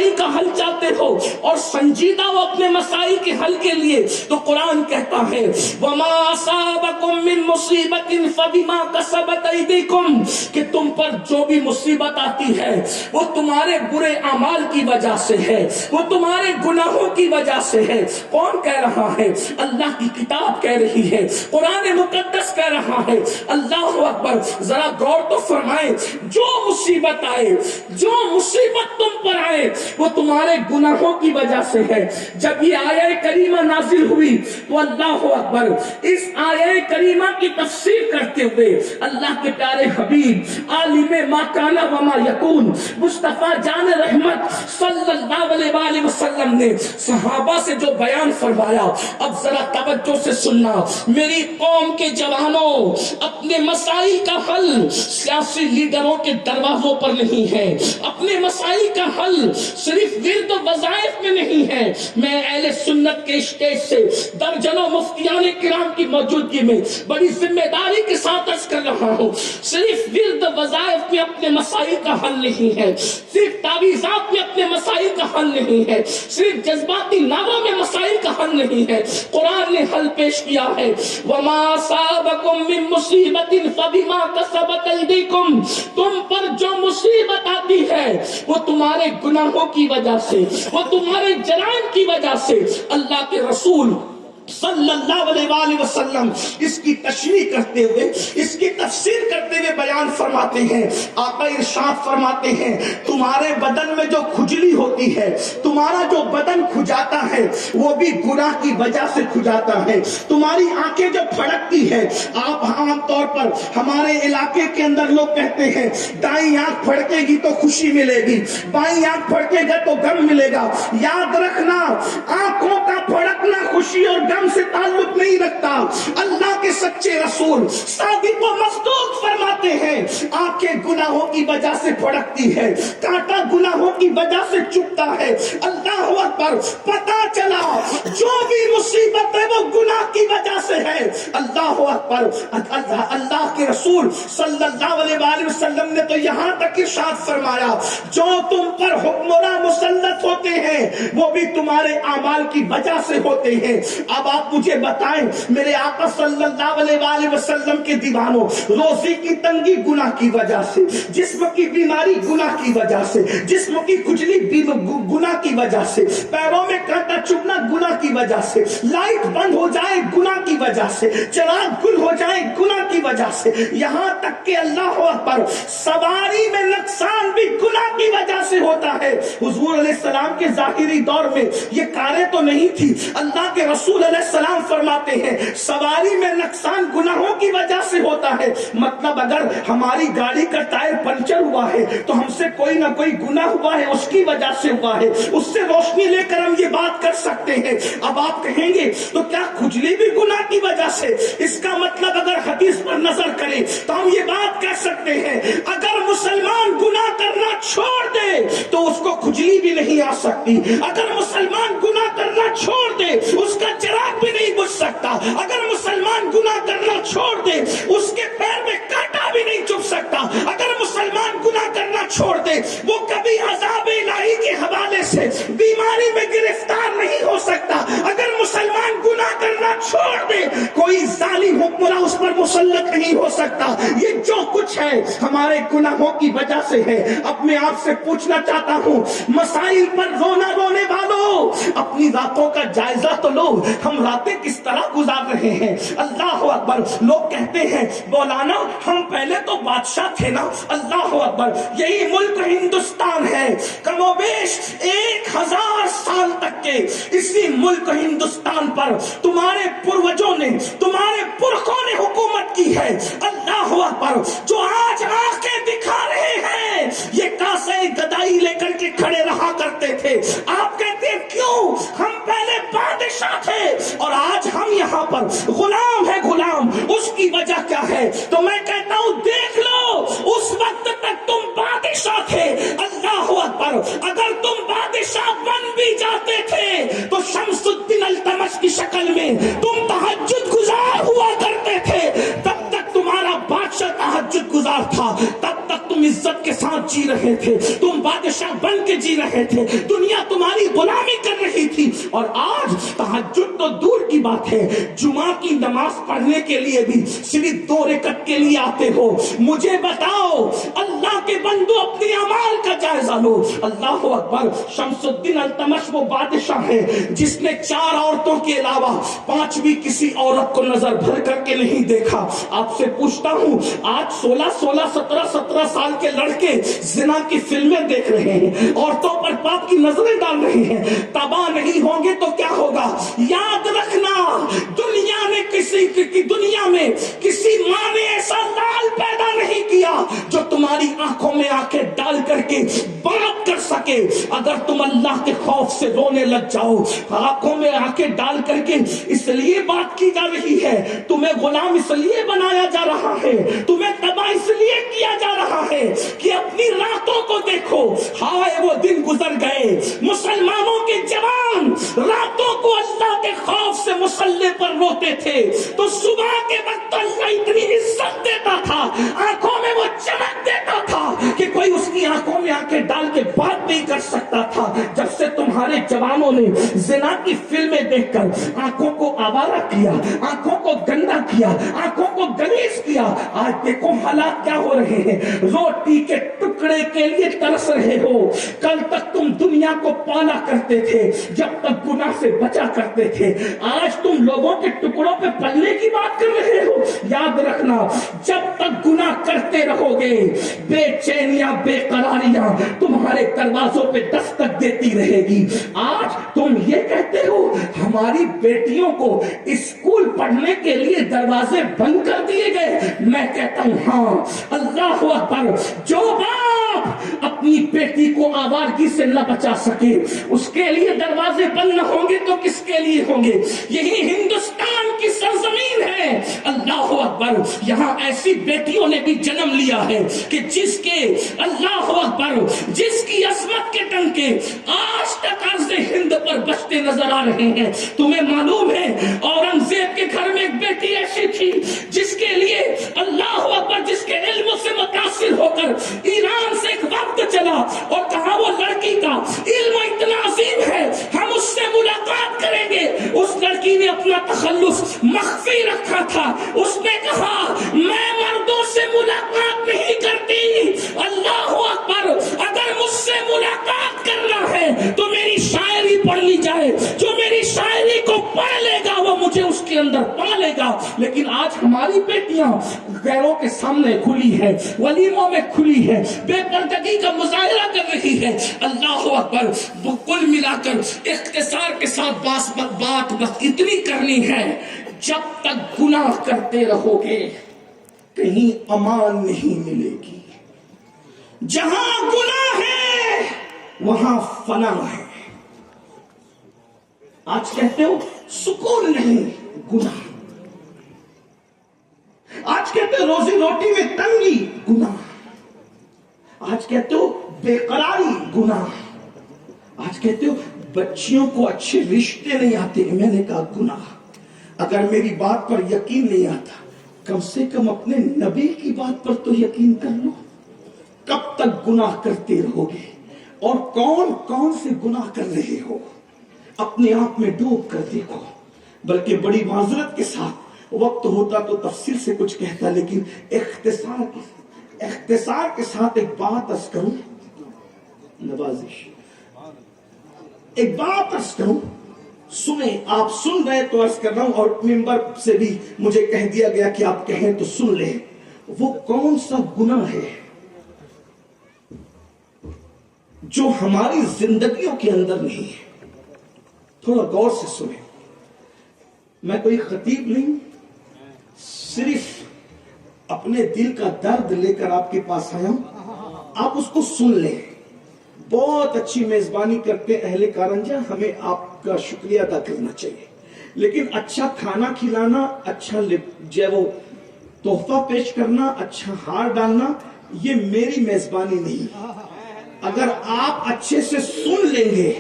مسائل کا حل چاہتے ہو اور سنجیدہ ہو اپنے مسائل کے حل کے لیے، تو قرآن کہتا ہے وما اصابکم من مصیبت فبما کسبت ایدیکم، کہ تم پر جو بھی مصیبت آتی ہے وہ تمہارے برے اعمال کی وجہ سے ہے، وہ تمہارے گناہوں کی وجہ سے ہے۔ کون کہہ رہا ہے؟ اللہ کی کتاب کہہ رہی ہے، قرآن مقدس کہہ رہا ہے۔ اللہ اکبر، ذرا غور تو فرمائیں، جو مصیبت آئے، جو مصیبت تم پر آئے وہ تمہارے گناہوں کی وجہ سے ہے۔ جب یہ آیہ کریمہ نازل ہوئی تو اللہ اکبر، اس آیہ کریمہ کی تفسیر کرتے ہوئے اللہ کے پیارے حبیب عالم ما کان وما یکون مصطفیٰ جان رحمت صلی اللہ علیہ وآلہ وسلم نے صحابہ سے جو بیان فرمایا، اب ذرا توجہ سے سننا۔ میری قوم کے جوانوں، اپنے مسائل کا حل سیاسی لیڈروں کے دروازوں پر نہیں ہے، اپنے مسائل کا حل صرف ورد و وظائف میں نہیں ہے۔ میں اہل سنت کے اسٹیج سے درجنوں مفتیان کرام کی موجودگی میں بڑی ذمہ داری کے ساتھ عرض کر رہا ہوں، صرف ورد و وظائف میں اپنے مسائل کا حل نہیں ہے، صرف تعویذات میں اپنے مسائل کا حل نہیں ہے، صرف جذباتی نعروں میں مسائل کا حل نہیں ہے۔ قرآن نے حل پیش کیا ہے، وما اصابکم من مصیبت فبما کسبت ایدیکم، تم پر جو مصیبت آتی ہے وہ تمہارے گناہوں کی وجہ سے، وہ تمہارے جرائم کی وجہ سے۔ اللہ کے رسول صلی اللہ علیہ وآلہ وسلم اس کی تشریح کرتے ہوئے، اس کی تفسیر کرتے ہوئے بیان فرماتے ہیں۔ آقا ارشاد فرماتے ہیں، تمہارے بدن میں جو کھجلی ہوتی ہے، تمہارا جو بدن کھجاتا ہے وہ بھی گناہ کی وجہ سے کھجاتا ہے۔ تمہاری آنکھیں جو پھڑکتی ہے، آپ عام طور پر ہمارے علاقے کے اندر لوگ کہتے ہیں دائیں آنکھ پھڑکے گی تو خوشی ملے گی، بائیں آنکھ پھڑکے گا تو غم ملے گا۔ یاد رکھنا، آنکھوں کا پھڑکنا خوشی اور غم سے تعلق نہیں رکھتا۔ اللہ کے سچے رسول صادق و مصدوق فرماتے ہیں، آنکھیں گناہوں کی وجہ سے پھڑکتی ہے، کانٹا گناہوں کی وجہ سے چکتا ہے۔ اللہ اکبر، پتا چلا جو بھی مصیبت ہے وہ گناہ کی وجہ سے ہے۔ اللہ اکبر، اللہ کے رسول صلی اللہ علیہ وآلہ وسلم نے تو یہاں تک ارشاد فرمایا، جو تم پر حکمراں مسلط ہوتے ہیں وہ بھی تمہارے اعمال کی وجہ سے ہوتے ہیں۔ اب آپ مجھے بتائیں، میرے آقا صلی اللہ علیہ وآلہ وسلم کے دیوانوں، روزی کی تنگی گناہ کی وجہ سے، جسم کی بیماری گناہ کی وجہ سے، جسم کی کھجلی گناہ کی وجہ سے، پیروں میں کانٹا چبھنا گناہ کی وجہ سے، لائٹ بند ہو جائے گناہ کی وجہ سے، چراغ گل ہو جائے گناہ کی وجہ سے، یہاں تک کہ اللہ اکبر، سواری میں نقصان بھی گناہ کی وجہ سے ہوتا ہے۔ حضور علیہ السلام کے ظاہری دور میں یہ کاریں تو نہیں تھی۔ اللہ کے رسول علیہ السلام فرماتے ہیں سواری میں نقصان گناہوں کی وجہ سے ہوتا ہے۔ مطلب اگر ہماری گاڑی کا ٹائر پنچر ہوا ہے تو ہم سے کوئی نہ کوئی گناہ ہوا ہے، اس کی وجہ سے ہوا ہے، اس سے روشنی لے کر ہم یہ بات کر سکتے ہیں۔ اب آپ کہیں گے تو کیا کھجلی بھی گناہ کی وجہ سے؟ اس کا مطلب اگر حدیث پر نظر کریں تو ہم یہ بات کہہ سکتے ہیں، اگر مسلمان گناہ کرنا چھوڑ دے تو اس کو کھجلی بھی نہیں آ سکتی، اگر مسلمان گناہ کرنا چھوڑ دے اس کا چراغ بھی نہیں بجھ سکتا، اگر مسلمان گناہ کرنا چھوڑ دے اس کے پیر میں کانٹا بھی نہیں چبھ سکتا، اگر مسلمان گناہ کرنا چھوڑ دے وہ کبھی عذاب الہی کے حوالے سے بیماری میں گرفتار نہیں ہو سکتا، اگر مسلمان گناہ کرنا چھوڑ دے کوئی ظالم حکمراں اس پر مسلط نہیں ہو سکتا۔ یہ جو کچھ ہے ہمارے گناہوں کی وجہ سے ہے۔ اب میں آپ سے پوچھنا چاہتا ہوں، مسائل پر رونا رونے والوں، اپنی راتوں کا جائزہ تو لو، ہم راتیں کس طرح گزار رہے ہیں۔ اللہ اکبر، لوگ کہتے ہیں مولانا ہم پہلے تو بادشاہ تھے نا۔ اللہ اکبر، یہی ملک ہندوستان ہے، کم و بیش 1000 سال تک کے اسی ملک ہندوستان پر تمہارے پروجوں نے، تمہارے پرخوں نے حکومت کی ہے۔ اللہ اکبر، جو آج آنکھیں دکھا رہے ہیں یہ کاسے گدائی لے کر کے کھڑے رہا کرتے تھے۔ آپ کہتے ہیں کیوں؟ ہم پہلے بادشاہ تھے اور آج ہم یہاں پر غلام ہے۔ غلام، اس کی وجہ کیا ہے؟ تو میں کہتا ہوں دیکھ لو، اس وقت تک تم بادشاہ تھے۔ اللہ اکبر، اگر تم بادشاہ بن بھی جاتے تھے تو شمس الدین التمش کی شکل میں تم تہجد گزار ہوا کرتے تھے۔ تب تک تمہارا بادشاہ تہجد گزار تھا، تب تک تم عزت کے ساتھ جی رہے تھے، تم بادشاہ بن کے جی رہے تھے, دنیا تمہاری غلامی کر رہی تھی, اور آج تہجد تو دور کی بات ہے, جمعہ کی نماز پڑھنے کے لیے بھی صرف 2 رکعت کے لیے آتے ہو. مجھے بتاؤ, اللہ کے بندو اپنی اعمال کا جائزہ لو. اللہ اکبر. شمس الدین التمش وہ بادشاہ ہے جس نے 4 عورتوں کے علاوہ 5ویں کسی عورت کو نظر بھر کر کے نہیں دیکھا. آپ سے پوچھتا ہوں, آج 16 17 سال کے لڑکے زنا کی فلمیں دیکھ رہے ہیں, عورتوں پر پاپ کی نظریں ڈال رہے ہیں, تباہ نہیں ہوں گے تو کیا ہوگا؟ یاد رکھنا, دنیا میں کسی ماں نے ایسا لال پیدا نہیں کیا جو تمہاری آنکھوں میں آنکھیں ڈال کر کے بات کر سکے. اگر تم اللہ کے خوف سے رونے لگ جاؤ, آنکھوں میں آنکھیں ڈال کر کے اس لیے بات کی جا رہی ہے, تمہیں غلام اس لیے بنایا جا رہا ہے, تمہیں تباہ اس لیے کیا جا رہا ہے کہ اپنی راتوں کو دیکھو. ہائے وہ دن گزر گئے, مسلمانوں کے جوان راتوں کو اللہ کے خوف سے مسلح پر روتے تھے تو صبح کے وقت اللہ اتنی عزت دیتا تھا, آنکھوں میں وہ چمک دیتا تھا کہ کوئی اس کی آنکھوں میں آنکھیں ڈال کے بات نہیں کر سکتا تھا. جب سے تمہارے جوانوں نے زنا کی فلمیں دیکھ کر آنکھوں کو آوارہ کیا, آنکھوں کو گندا کیا, آنکھوں کو گلیز کیا, آج دیکھو حالات کیا ہو رہے ہیں. روٹی کے ٹکڑے کے لیے ترس رہے ہو. کل تک تم دنیا کو پالا کرتے تھے, جب تک گناہ سے بچا کرتے تھے, آج تم لوگوں کے ٹکڑوں پہ پلنے کی بات کر رہے ہو. یاد رکھنا, جب تک گناہ کرتے رہو گے بے چینیاں بے قراریاں تمہارے دروازوں پہ دستک دیتی رہے گی. آج تم یہ کہتے ہو ہماری بیٹیوں کو اسکول پڑھنے کے لیے دروازے بند کر دیے گئے. میں کہتا ہوں ہاں, اللہ اکبر. جو باپ اپنی بیٹی کو آوارگی سے نہ بچا سکے اس کے لیے دروازے بند نہ ہوں گے تو کس کے لیے ہوں گے؟ یہی ہندوستان کی سرزمین ہے. اللہ اکبر. یہاں ایسی بیٹیوں نے بھی جنم لیا ہے کہ جس کے اللہ اکبر جس کی عظمت کے ٹنکے آج تک عرض ہند پر بجتے نظر آ رہے ہیں. تمہیں معلوم ہے اورنگزیب کے گھر میں ایک بیٹی ایسی تھی جس کے لیے اللہ اکبر جس کے علم سے متاثر ہو کر ایران سے ایک وقت چلا اور کہا وہ لڑکی کا علم اتنا عظیم ہے ہم اس سے ملاقات کریں گے. اس لڑکی نے اپنا تخلص مخفی رکھا تھا. اس نے کہا میں مردوں سے ملاقات نہیں کرتی. اللہ اکبر. اگر مجھ سے ملاقات کرنا ہے تو میری شاعری پڑھ لی جائے, جو میری شاعری کو پڑھ لے گا وہ مجھے اس کے اندر پا لے گا. لیکن آج ہماری بیٹیاں غیروں کے سامنے کھلی ہے, ولیموں میں کھلی ہے, بے پردگی کا مظاہرہ کر رہی ہے. اللہ اکبر. کل ملا کر اختصار کے ساتھ بات اتنی کرنی ہے, جب تک گناہ کرتے رہو گے کہیں امان نہیں ملے گی. جہاں گناہ ہے وہاں فنا ہے. آج کہتے ہو سکون نہیں, گناہ. آج کہتے ہو روزی روٹی میں تنگی, گناہ. آج کہتے ہو بے قراری, گناہ. آج کہتے ہو بچیوں کو اچھے رشتے نہیں آتے. میں نے کہا گناہ. اگر میری بات پر یقین نہیں آتا کم سے کم اپنے نبی کی بات پر تو یقین کر لو. کب تک گناہ کرتے رہو گے؟ اور کون کون سے گناہ کر رہے ہو اپنے آپ میں ڈوب کر دیکھو. بلکہ بڑی معذرت کے ساتھ, وقت ہوتا تو تفصیل سے کچھ کہتا, لیکن اختصار کے ساتھ ایک بات عرض کروں, نوازش ایک بات عرض کروں, سنیں. آپ سن رہے تو عرض کر رہا ہوں, اور ممبر سے بھی مجھے کہہ دیا گیا کہ آپ کہیں تو سن لیں. وہ کون سا گناہ ہے جو ہماری زندگیوں کے اندر نہیں ہے؟ تھوڑا غور سے سنیں. میں کوئی خطیب نہیں, صرف اپنے دل کا درد لے کر آپ کے پاس آیا ہوں. آپ اس کو سن لیں. بہت اچھی میزبانی کرتے اہل کارنجا, ہمیں آپ کا شکریہ ادا کرنا چاہیے. لیکن اچھا کھانا کھلانا, اچھا جو وہ تحفہ پیش کرنا, اچھا ہار ڈالنا, یہ میری میزبانی نہیں. اگر آپ اچھے سے سن لیں گے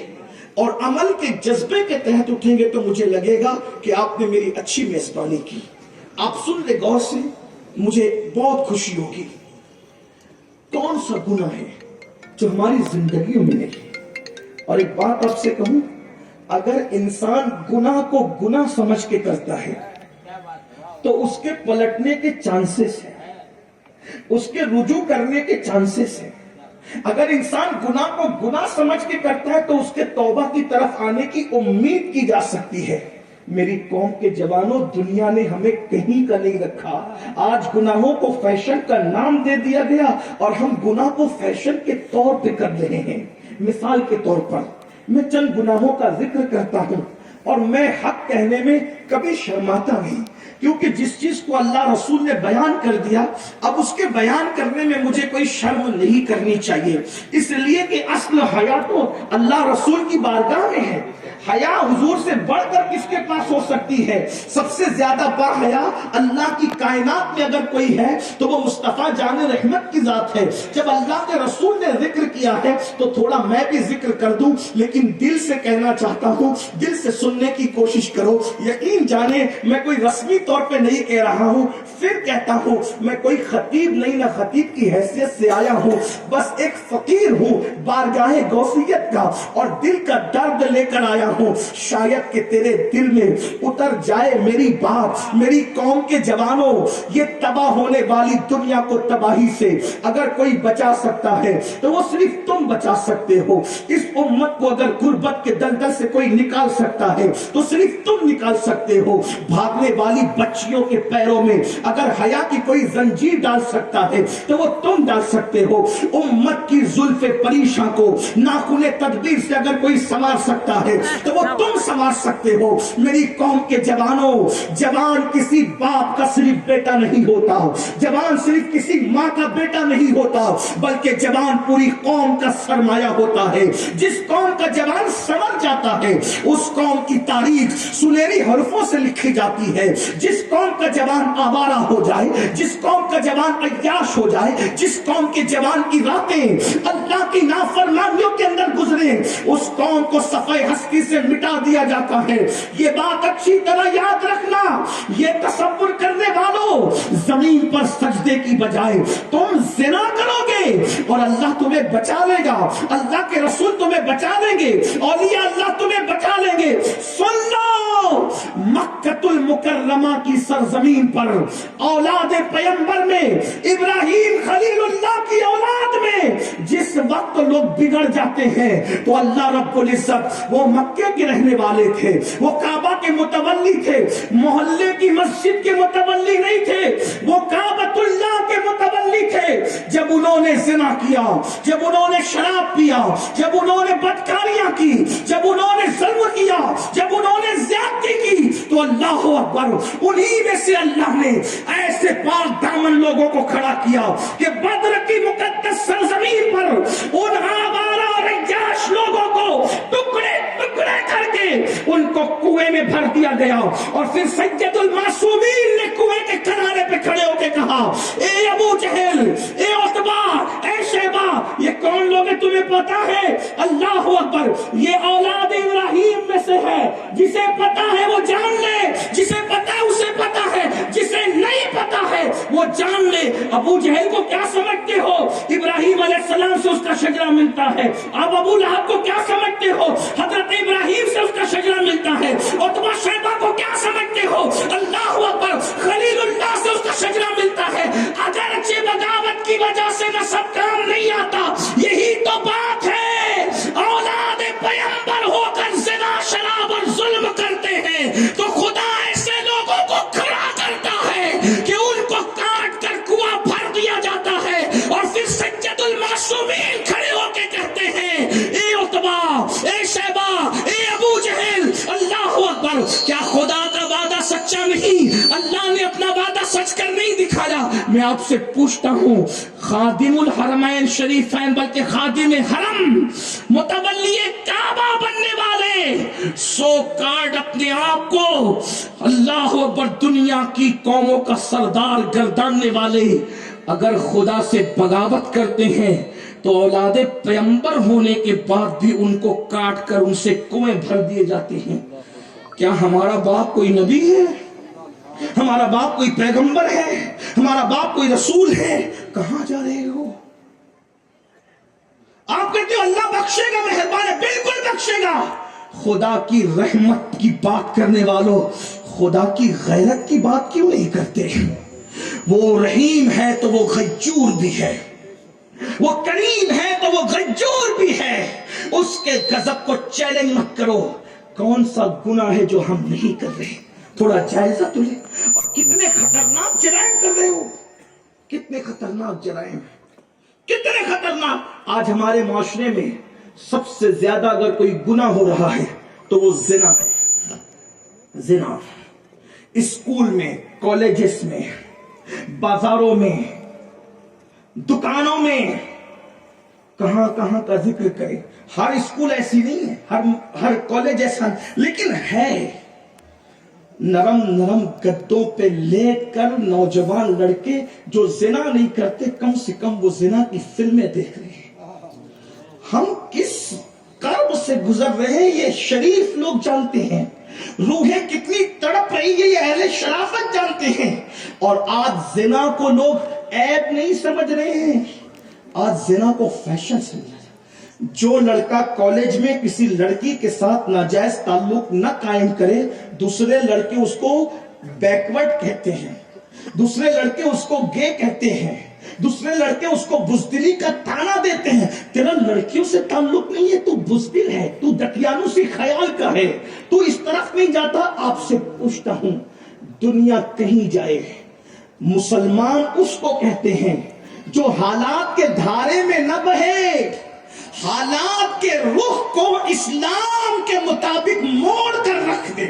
اور عمل کے جذبے کے تحت اٹھیں گے تو مجھے لگے گا کہ آپ نے میری اچھی میزبانی کی. آپ سن لیں غور سے, مجھے بہت خوشی ہوگی. کون سا گناہ ہے جو ہماری زندگیوں میں نہیں ہے۔ اور ایک بات آپ سے کہوں، اگر انسان گناہ کو گناہ سمجھ کے کرتا ہے تو اس کے پلٹنے کے چانسز ہیں، اس کے رجوع کرنے کے چانسز ہیں۔ اگر انسان گناہ کو گناہ سمجھ کے کرتا ہے تو اس کے توبہ کی طرف آنے کی امید کی جا سکتی ہے۔ میری قوم کے جوانوں، دنیا نے ہمیں کہیں کا نہیں رکھا۔ آج گناہوں کو فیشن کا نام دے دیا گیا اور ہم گناہ کو فیشن کے طور پہ کر رہے ہیں۔ مثال کے طور پر میں چند گناہوں کا ذکر کرتا ہوں اور میں حق کہنے میں کبھی شرماتا نہیں، کیونکہ جس چیز کو اللہ رسول نے بیان کر دیا، اب اس کے بیان کرنے میں مجھے کوئی شرم نہیں کرنی چاہیے، اس لیے کہ اصل حیا تو اللہ رسول کی بارگاہ میں ہے۔ حیا حضور سے بڑھ کر کس کے پاس ہو سکتی ہے؟ سب سے زیادہ با حیا اللہ کی کائنات میں اگر کوئی ہے تو وہ مصطفیٰ جان رحمت کی ذات ہے۔ جب اللہ کے رسول نے ذکر کیا ہے تو تھوڑا میں بھی ذکر کر دوں، لیکن دل سے کہنا چاہتا ہوں، دل سے سننے کی کوشش کرو۔ یقین جانے میں کوئی رسمی طور پہ نہیں کہہ رہا ہوں، پھر کہتا ہوں میں کوئی خطیب نہیں، نہ خطیب کی حیثیت سے آیا ہوں، بس ایک فقیر ہوں بارگاہ غوثیت کا، اور دل کا درد لے کر آیا ہوں۔ شاید کہ تیرے دل میں اتر جائے میری بات۔ میری قوم کے جوانوں، یہ تباہ ہونے والی دنیا کو تباہی سے اگر کوئی بچا سکتا ہے تو وہ صرف تم بچا سکتے ہو۔ اس امت کو اگر غربت کے دلدل سے کوئی نکال سکتا ہے تو صرف تم نکال سکتے ہو۔ بھاگنے والی بچیوں کے پیروں میں اگر حیا کی کوئی زنجیر ڈال سکتا ہے تو وہ تم ڈال سکتے ہو۔ امت کی زلف پریشاں کو ناخن تدبیر سے اگر کوئی سنوار سکتا ہے تو وہ تم سنوار سکتے ہو۔ میری قوم کے جوانوں، جوان کسی باپ کا صرف بیٹا نہیں ہوتا، جوان صرف کسی ماں کا بیٹا نہیں ہوتا، بلکہ جوان پوری قوم کا سرمایہ ہوتا ہے۔ جس قوم کا جوان سنور جاتا ہے اس قوم کی تاریخ سنہری حرفوں سے لکھی جاتی ہے۔ جس قوم کا جوان آوارہ ہو جائے، جس قوم کا جوان عیاش ہو جائے، جس قوم کے جوان کی راتیں اللہ کی نافرمانیوں کے اندر گزرے، اس قوم کو صفحہ ہستی سے مٹا دیا جاتا ہے۔ یہ بات اچھی طرح یاد رکھنا۔ یہ تصور کرنے والوں، زمین پر سجدے کی بجائے تم زنا کرو گے اور اللہ تمہیں بچا لے گا، اللہ کے رسول تمہیں بچا لیں گے، اولیاء اللہ تمہیں بچا لیں گے۔ سن لو، مکہ المکرمہ کی سرزمین پر اولاد پیغمبر میں، ابراہیم خلیل اللہ کی اولاد میں جس وقت لوگ بگڑ جاتے ہیں تو اللہ رب العزت، وہ مکے کے رہنے والے تھے، وہ کعبہ کے متولی تھے، محلے کی مسجد کے متولی نہیں تھے، وہ کعبۃ اللہ کے متولی تھے۔ جب انہوں نے زنا کیا، جب انہوں نے شراب پیا، جب انہوں نے بدکاریاں کی، جب انہوں نے ظلم کیا، جب انہوں نے زیادتی کی، تو اللہ اکبر، انہی میں سے اللہ نے ایسے پاک دامن لوگوں کو کھڑا کیا کہ بدر کی مقدس سرزمین پر ان آوارہ اور عیاش لوگوں کو ٹکڑے ٹکڑے کر کے ان کو کنویں میں بھر دیا گیا۔ اور پھر سید المعصومین نے کنویں کے کنارے پہ کھڑے ہو کے کہا، اے ابو جہل، اے عتبہ، اے شیبہ، یہ کون لوگ ہیں تمہیں پتا ہے؟ اللہ اکبر، یہ اولاد ابراہیم میں سے ہے، جسے پتا ہے وہ جان لے، جسے پتا ہے اسے پتا ہے، جسے نہیں پتا ہے وہ جان لے۔ ابو جہل کو کیا سمجھتے ہو؟ ابراہیم علیہ السلام سے اس کا شجرہ ملتا ہے۔ اب ابو لہب کو کیا سمجھتے ہو؟ حضرت ابراہیم سے اس کا شجرہ ملتا ہے۔ عتبہ شیبہ کو کیا سمجھتے ہو؟ اللہ اکبر، خلیل اللہ سے اس کا شجرہ ملتا ہے۔ اگرچہ بغاوت کی وجہ سے نسب کام نہیں آتا، یہی تو بات ہے۔ اولاد پیغمبر ہو کر زنا، شراب اور ظلم کرتے ہیں تو خدا ایسے لوگوں کو کھڑا کرتا ہے کہ ان کو کاٹ کر کنواں بھر دیا جاتا ہے، اور پھر سید المعصومین کھڑے ہو کے کہتے ہیں، اے عتبہ، اے شیبہ، اے ابو جہل، اللہ اکبر، کیا خدا کا وعدہ سچا نہیں؟ اللہ نے اپنا وعدہ سچ کر نہیں دکھایا؟ میں آپ سے پوچھتا ہوں، خادم الحرمین شریفین بلکہ خادم حرم، متولی کعبہ بننے والے، سو کارڈ اپنے آپ کو اللہ اکبر دنیا کی قوموں کا سردار گرداننے والے، اگر خدا سے بغاوت کرتے ہیں تو اولاد پیغمبر ہونے کے بعد بھی ان کو کاٹ کر ان سے کنویں بھر دیے جاتے ہیں۔ کیا ہمارا باپ کوئی نبی ہے؟ ہمارا باپ کوئی پیغمبر ہے؟ ہمارا باپ کوئی رسول ہے؟ کہاں جا رہے ہو؟ آپ کہتے ہو اللہ بخشے گا، مہربان ہے، بالکل بخشے گا۔ خدا کی رحمت کی بات کرنے والوں خدا کی غیرت کی بات کیوں نہیں کرتے؟ وہ رحیم ہے تو وہ غیور بھی ہے، وہ کریم ہے تو وہ غیور بھی ہے۔ اس کے غضب کو چیلنج مت کرو۔ کون سا گناہ ہے جو ہم نہیں کر رہے؟ تھوڑا جائزہ تو لے۔ اور کتنے خطرناک جرائم کر رہے ہو، کتنے خطرناک جرائم، کتنے خطرناک۔ آج ہمارے معاشرے میں سب سے زیادہ اگر کوئی گناہ ہو رہا ہے تو وہ زنا ہے۔ زنا اسکول میں، کالجز میں، بازاروں میں، دکانوں میں، کہاں کہاں کا ذکر کرے۔ ہر اسکول ایسی نہیں ہے، ہر کالج ایسا، لیکن ہے۔ نرم نرم گدوں پہ لیٹ کر نوجوان لڑکے جو زنا نہیں کرتے، کم سے کم وہ زنا کی فلمیں دیکھ رہے ہیں۔ ہم کس کرب سے گزر رہے ہیں یہ شریف لوگ جانتے ہیں، روحیں کتنی تڑپ رہی ہے یہ اہل شرافت جانتے ہیں۔ اور آج زنا کو لوگ عیب نہیں سمجھ رہے ہیں، آج زنا کو فیشن سمجھ رہے ہیں۔ جو لڑکا کالج میں کسی لڑکی کے ساتھ ناجائز تعلق نہ قائم کرے، دوسرے لڑکے اس کو بیکورڈ کہتے ہیں، دوسرے لڑکے اس کو گے کہتے ہیں، دوسرے لڑکے اس کو بزدلی کا تانا دیتے ہیں۔ تیرا لڑکیوں سے تعلق نہیں ہے، تو بزدل ہے، تو دقیانوں سے خیال کا ہے، تو اس طرف نہیں جاتا۔ آپ سے پوچھتا ہوں، دنیا کہیں جائے، مسلمان اس کو کہتے ہیں جو حالات کے دھارے میں نہ بہے، حالات کے رخ کو اسلام کے مطابق موڑ کر رکھ دے۔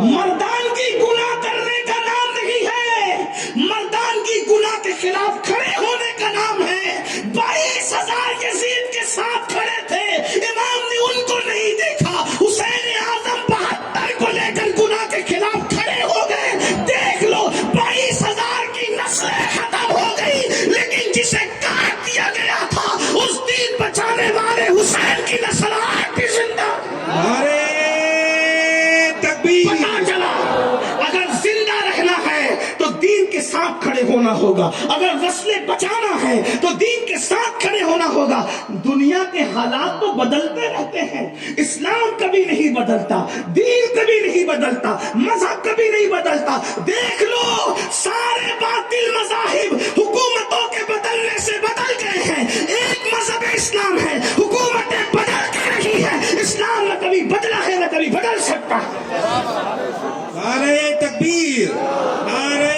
مردانگی گناہ کرنے کا نام نہیں ہے، مردانگی گناہ کے خلاف کھڑے ہونے کا نام ہے۔ 22,000 یزید کے ساتھ کھڑے تھے، امام نے ان کو نہیں دیکھا، حسین اعظم 72 کو لے کر گناہ کے خلاف کھڑے ہو گئے۔ دیکھ لو 22,000 کی نسلیں ختم ہو گئی، لیکن جسے کاٹ دیا گیا تھا اس دین بچانے والے حسین کی نسل آج بھی زندہ۔ پتا چلا اگر زندہ رہنا ہے تو دین کے ساتھ کھڑے ہونا ہوگا، اگر نسلیں بچانا ہے تو دین کے ساتھ کھڑے ہونا ہوگا۔ دنیا کے حالات تو بدلتے رہتے ہیں، اسلام کبھی نہیں بدلتا، دین کبھی نہیں بدلتا، مذہب کبھی نہیں بدلتا۔ دیکھ لو سارے باطل مذاہب حکومتوں کے بدلنے سے بدل گئے ہیں، ایک مذہب اسلام ہے، حکومتیں بدل کے رہی ہے، اسلام نہ کبھی بدلا ہے نہ کبھی بدل سکتا۔ نعرہ تکبیر، نعرہ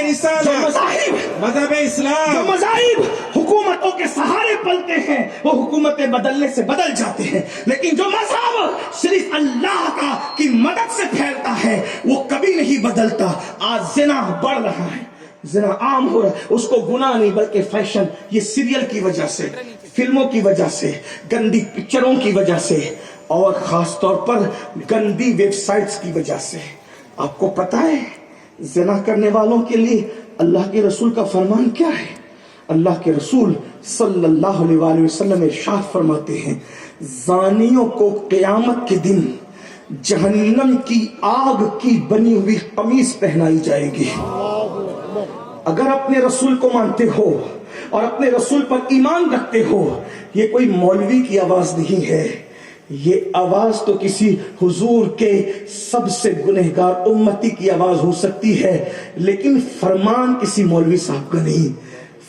رسالت، مذہب اسلام، جو مذاہب حکومتوں کے سہارے پلتے ہیں وہ حکومتیں بدلنے سے بدل جاتے ہیں، لیکن جو مذہب صرف اللہ کی مدد سے پھیلتا ہے وہ کبھی نہیں بدلتا۔ آج زنا بڑھ رہا ہے، زنا عام ہو رہا ہے، اس کو گناہ نہیں بلکہ فیشن، یہ سیریل کی وجہ سے، فلموں کی وجہ سے، گندی پکچروں کی وجہ سے، اور خاص طور پر گندی ویب سائٹس کی وجہ سے۔ آپ کو پتا ہے زنا کرنے والوں کے لیے اللہ کے رسول کا فرمان کیا ہے؟ اللہ کے رسول صلی اللہ علیہ وآلہ وسلم ارشاد فرماتے ہیں، زانیوں کو قیامت کے دن جہنم کی آگ کی بنی ہوئی قمیص پہنائی جائے گی۔ اگر اپنے رسول کو مانتے ہو اور اپنے رسول پر ایمان رکھتے ہو، یہ کوئی مولوی کی آواز نہیں ہے، یہ آواز تو کسی حضور کے سب سے گنہگار امتی کی آواز ہو سکتی ہے، لیکن فرمان کسی مولوی صاحب کا نہیں،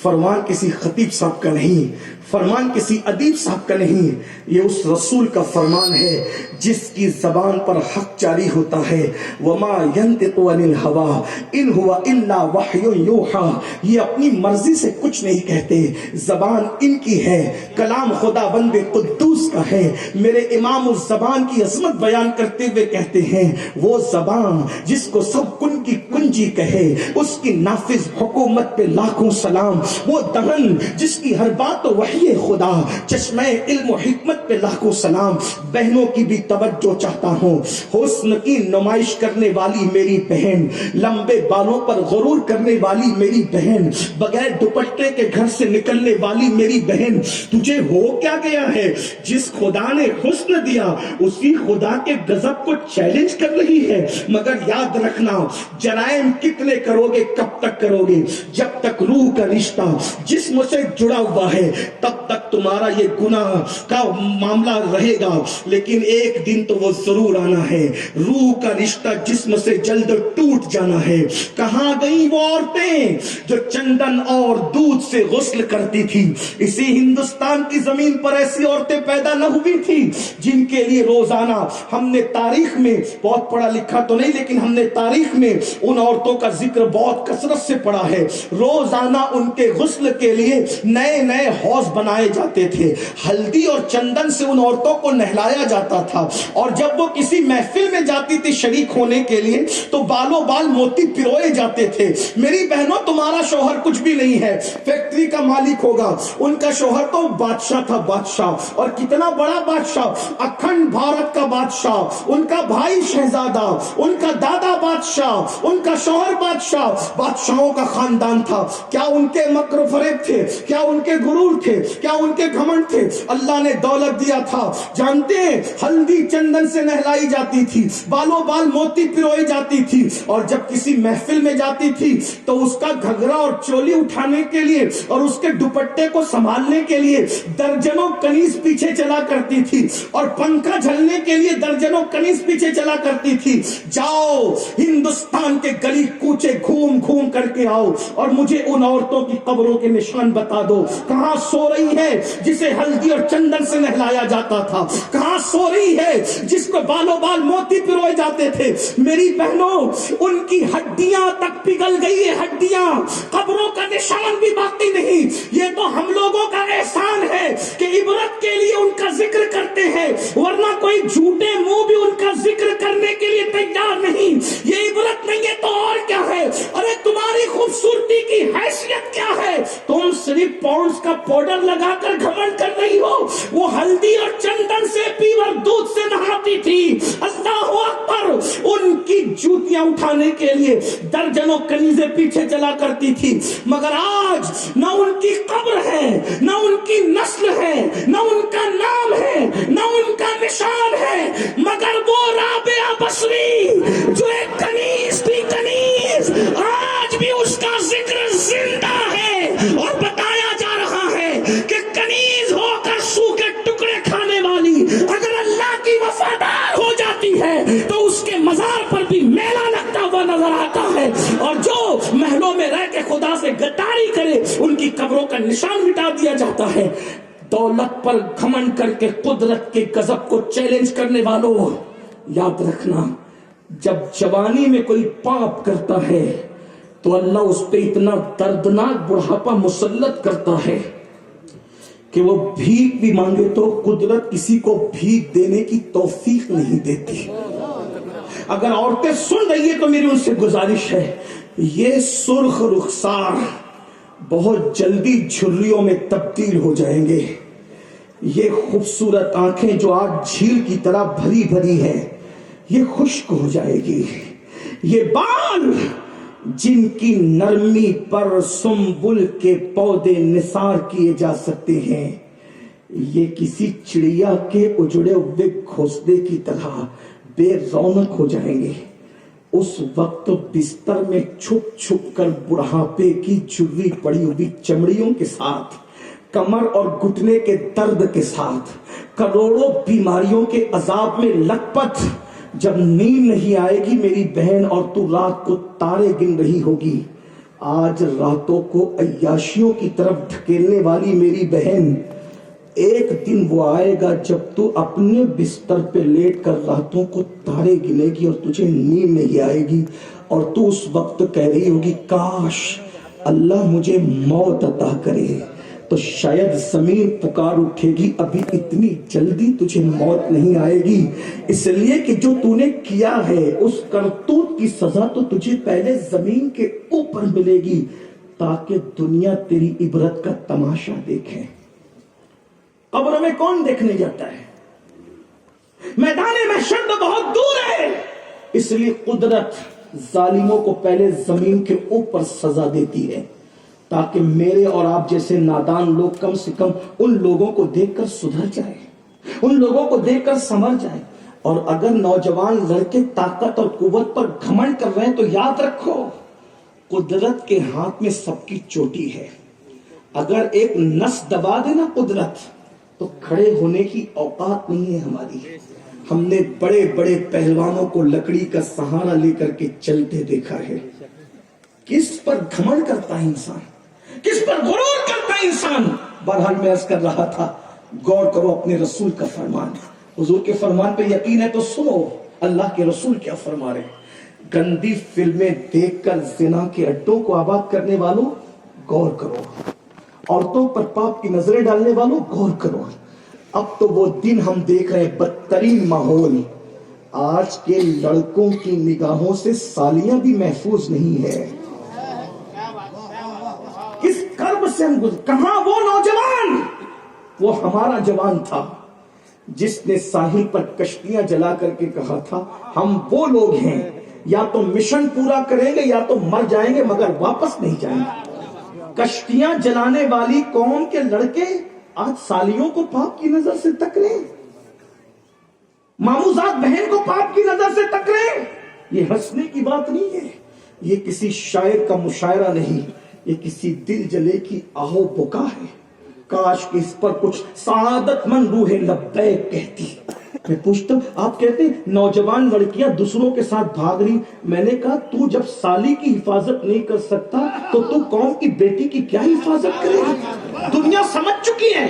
فرمان کسی خطیب صاحب کا نہیں، فرمان کسی ادیب صاحب کا نہیں، یہ اس رسول کا فرمان ہے جس کی زبان پر حق جاری ہوتا ہے۔ وما ينطق عن الهوى ان هو الا وحی یوحى، یہ اپنی مرضی سے کچھ نہیں کہتے، زبان ان کی ہے، کلام خدا بند قدوس کا ہے۔ میرے امام اس زبان کی عظمت بیان کرتے ہوئے کہتے ہیں، وہ زبان جس کو سب کن کی کنجی کہے، اس کی نافذ حکومت پہ لاکھوں سلام، وہ دہن جس کی ہر بات تو وحی خدا، چشمہ علم و حکمت پہ لاکھوں سلام۔ بہنوں کی بھی توجہ چاہتا ہوں، حسن کی نمائش کرنے والی میری بہن، لمبے بالوں پر غرور کرنے والی میری بہن، بغیر دوپٹے کے گھر سے نکلنے والی میری بہن، تجھے ہو کیا گیا ہے؟ جس خدا نے حسن دیا اسی خدا کے غضب کو چیلنج کر رہی ہے۔ مگر یاد رکھنا، جرائم کتنے کرو گے، کب تک کرو گے؟ جب تک روح کا رشتہ رشتہ جسم سے جڑا ہوا ہے تب تک تمہارا یہ گناہ کا معاملہ رہے گا، لیکن ایک دن تو وہ ضرور آنا ہے، روح کا رشتہ جسم سے جلد ٹوٹ جانا ہے۔ کہاں گئی وہ عورتیں جو چندن اور دودھ سے غسل کرتی تھی؟ اسی ہندوستان کی زمین پر ایسی عورتیں پیدا نہ ہوئی تھی جن کے لیے روزانہ ہم نے تاریخ میں بہت پڑھا لکھا تو نہیں لیکن ہم نے تاریخ میں ان عورتوں کا ذکر بہت کثرت سے پڑھا ہے، روزانہ ان کے غسل کے لیے نئے نئے حوض بنائے جاتے تھے، ہلدی اور چندن سے ان عورتوں کو نہلایا جاتا تھا، اور جب وہ کسی محفل میں جاتی تھی شریک ہونے کے لیے تو بالوں بال موتی پروئے جاتے تھے۔ میری بہنوں، تمہارا شوہر کچھ بھی نہیں ہے، فیکٹری کا مالک ہوگا، ان کا شوہر تو بادشاہ تھا، بادشاہ، اور کتنا بڑا بادشاہ، اکھنڈ بھارت کا بادشاہ، ان کا بھائی شہزادہ، ان کا دادا بادشاہ، ان کا شوہر بادشاہ، بادشاہوں کا خاندان تھا۔ کیا ان کے مکر و فریب تھے؟ کیا ان کے غرور تھے؟ کیا ان کے گھمنڈ تھے؟ اللہ نے دولت دیا تھا، جانتے ہیں ہلدی چندن سے نہلائی جاتی تھی، بالوں بال موتی پروئی جاتی تھی، اور جب کسی محفل میں جاتی تھی تو اس کا گھگرا اور چولی اٹھانے کے لیے اور اس کے دوپٹے کو سنبھالنے کے لیے درجنوں کنیز پیچھے چلا کرتی تھی، اور پنکھا جھلنے کے لیے درجنوں کنیز پیچھے چلا کرتی تھی۔ جاؤ ہندوستان کے گلی کوچے گھوم گھوم کر کے آؤ اور مجھے ان عورتوں کی قبروں کے نشان بتا دو، کہاں سو رہی ہے جسے ہلدی اور چندن سے نہلایا جاتا تھا؟ کہاں سو رہی ہے جس کو بالوں بال موتی پروئے جاتے تھے؟ میری بہنوں، ان کی ہڈیاں تک پگھل گئی ہے، ہڈیاں، قبروں کا نشان بھی باقی نہیں۔ یہ تو ہم لوگوں کا احسان ہے کہ عبرت کے لیے ان کا ذکر کرتے ہیں، ورنہ کوئی جھوٹے منہ بھی ان کا ذکر کرنے کے لیے تیار نہیں۔ یہ عبرت نہیں ہے تو اور کیا ہے؟ ارے تمہاری خوبصورتی کی حیثیت کیا ہے؟ تم صرف پاؤنڈز کا پاؤڈر لگا کر گھمنڈ کر رہی ہو، وہ ہلدی اور چندن سے پیور دودھ سے نہاتی تھی۔ اللہ اکبر! ان کی جوتیاں اٹھانے کے لیے درجنوں کنیزیں پیچھے چلا کرتی تھی، مگر آج نہ ان کی قبر ہے، نہ ان کی نسل ہے، نہ ان کا نام ہے، نہ ان کا نشان ہے، مگر وہ رابعہ بصری جو ایک کنیز تھی، کنیز، آج بھی اس کا ذکر زندہ ہے، اور بتایا جا رہا ہے کہ کنیز ہو کر سو کے ٹکڑے کھانے والی اگر اللہ کی وفادار ہو جاتی ہے تو اس کے مزار پر بھی میلہ لگتا ہوا نظر آتا ہے، اور جو محلوں میں رہ کے خدا سے غداری کرے ان کی قبروں کا نشان مٹا دیا جاتا ہے۔ دولت پر گھمنڈ کر کے قدرت کے غضب کو چیلنج کرنے والوں، یاد رکھنا، جب جوانی میں کوئی پاپ کرتا ہے تو اللہ اس پہ اتنا دردناک بڑھاپا مسلط کرتا ہے کہ وہ بھیک بھی مانگے تو قدرت کسی کو بھیک دینے کی توفیق نہیں دیتی۔ اگر عورتیں سن رہی ہیں تو میری ان سے گزارش ہے، یہ سرخ رخسار بہت جلدی جھریوں میں تبدیل ہو جائیں گے، یہ خوبصورت آنکھیں جو آج جھیل کی طرح بھری بھری ہیں یہ خشک ہو جائے گی، یہ بال جن کی نرمی پر سنبل کے پودے نثار کیے جا سکتے ہیں یہ کسی چڑیا کے اجڑے ہوئے گھونسلے کی طرح بے رونق ہو جائیں گے۔ اس وقت بستر میں چھپ چھپ کر بڑھاپے کی جھری پڑی ہوئی چمڑیوں کے ساتھ، کمر اور گھٹنے کے درد کے ساتھ، کروڑوں بیماریوں کے عذاب میں لت پت جب نیند نہیں آئے گی میری بہن، اور تو رات کو تارے گن رہی ہوگی، آج راتوں کو عیاشیوں کی طرف دھکیلنے والی میری بہن، ایک دن وہ آئے گا جب تو اپنے بستر پہ لیٹ کر راتوں کو تارے گنے گی اور تجھے نیند نہیں آئے گی، اور تو اس وقت کہہ رہی ہوگی کاش اللہ مجھے موت عطا کرے، تو شاید زمین پکار اٹھے گی ابھی اتنی جلدی تجھے موت نہیں آئے گی، اس لیے کہ جو تو نے کیا ہے اس کرتوت کی سزا تو تجھے پہلے زمین کے اوپر ملے گی تاکہ دنیا تیری عبرت کا تماشا دیکھے۔ قبر میں کون دیکھنے جاتا ہے؟ میدان محشر تو بہت دور ہے، اس لیے قدرت ظالموں کو پہلے زمین کے اوپر سزا دیتی ہے تاکہ میرے اور آپ جیسے نادان لوگ کم سے کم ان لوگوں کو دیکھ کر سدھر جائیں، ان لوگوں کو دیکھ کر سنور جائیں۔ اور اگر نوجوان لڑکے طاقت اور قوت پر گھمنڈ کر رہے ہیں تو یاد رکھو قدرت کے ہاتھ میں سب کی چوٹی ہے، اگر ایک نس دبا دے نا قدرت تو کھڑے ہونے کی اوقات نہیں ہے ہماری. ہم نے بڑے بڑے پہلوانوں کو لکڑی کا سہارا لے کر کے چلتے دیکھا ہے. کس پر گھمنڈ کرتا ہے انسان, کس پر غرور کرتا ہے انسان. بہرحال میں عرض کر رہا تھا, غور کرو اپنے رسول کا فرمان. حضور کے فرمان پہ یقین ہے تو سنو اللہ کے رسول کیا فرما رہے. گندی فلمیں دیکھ کر زنا کے اڈوں کو آباد کرنے والوں غور کرو, عورتوں پر پاپ کی نظریں ڈالنے والوں غور کرو. اب تو وہ دن ہم دیکھ رہے ہیں, بدترین ماحول. آج کے لڑکوں کی نگاہوں سے سالیاں بھی محفوظ نہیں ہے. کس کرب سے ہم کہاں وہ نوجوان, وہ ہمارا جوان تھا جس نے ساحل پر کشتیاں جلا کر کے کہا تھا ہم وہ لوگ ہیں یا تو مشن پورا کریں گے یا تو مر جائیں گے مگر واپس نہیں جائیں گے. کشتیاں جلانے والی قوم کے لڑکے آج سالیوں کو پاپ کی نظر سے تکریں, ماموزاد بہن کو پاپ کی نظر سے تکریں. یہ ہنسنے کی بات نہیں ہے, یہ کسی شاعر کا مشاعرہ نہیں, یہ کسی دل جلے کی آہو بکا ہے. کاش کہ اس پر کچھ سعادت مند روح لبیک کہتی. میں پوچھتا ہوں, آپ کہتے ہیں نوجوان لڑکیاں دوسروں کے ساتھ بھاگ رہی. میں نے کہا تو جب سالی کی حفاظت نہیں کر سکتا تو قوم کی بیٹی کی کیا حفاظت کرے گا. دنیا سمجھ چکی ہے,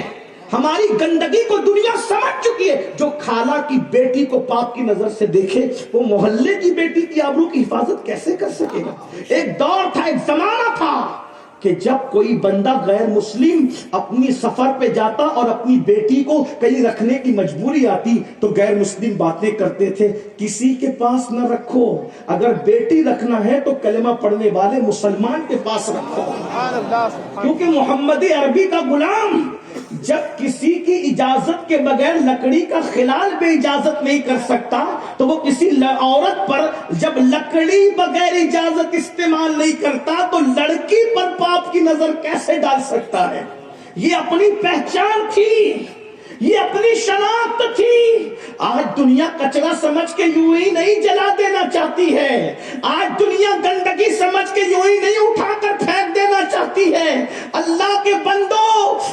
ہماری گندگی کو دنیا سمجھ چکی ہے. جو خالہ کی بیٹی کو پاپ کی نظر سے دیکھے وہ محلے کی بیٹی کی آبرو کی حفاظت کیسے کر سکے گا. ایک دور تھا, ایک زمانہ تھا کہ جب کوئی بندہ غیر مسلم اپنی سفر پہ جاتا اور اپنی بیٹی کو کہیں رکھنے کی مجبوری آتی تو غیر مسلم باتیں کرتے تھے کسی کے پاس نہ رکھو, اگر بیٹی رکھنا ہے تو کلمہ پڑھنے والے مسلمان کے پاس رکھو. کیونکہ محمد عربی کا غلام جب کسی کی اجازت کے بغیر لکڑی کا خلال بے اجازت نہیں کر سکتا تو وہ کسی عورت پر جب لکڑی بغیر اجازت استعمال نہیں کرتا تو لڑکی پر پاپ کی نظر کیسے ڈال سکتا ہے. یہ اپنی پہچان تھی, یہ اپنی شناخت تھی. آج دنیا کچرا سمجھ کے یوں ہی نہیں جلا دینا چاہتی ہے, آج دنیا گندگی سمجھ کے یوں ہی نہیں اٹھا کر پھینک دینا چاہتی ہے. اللہ کے بندو,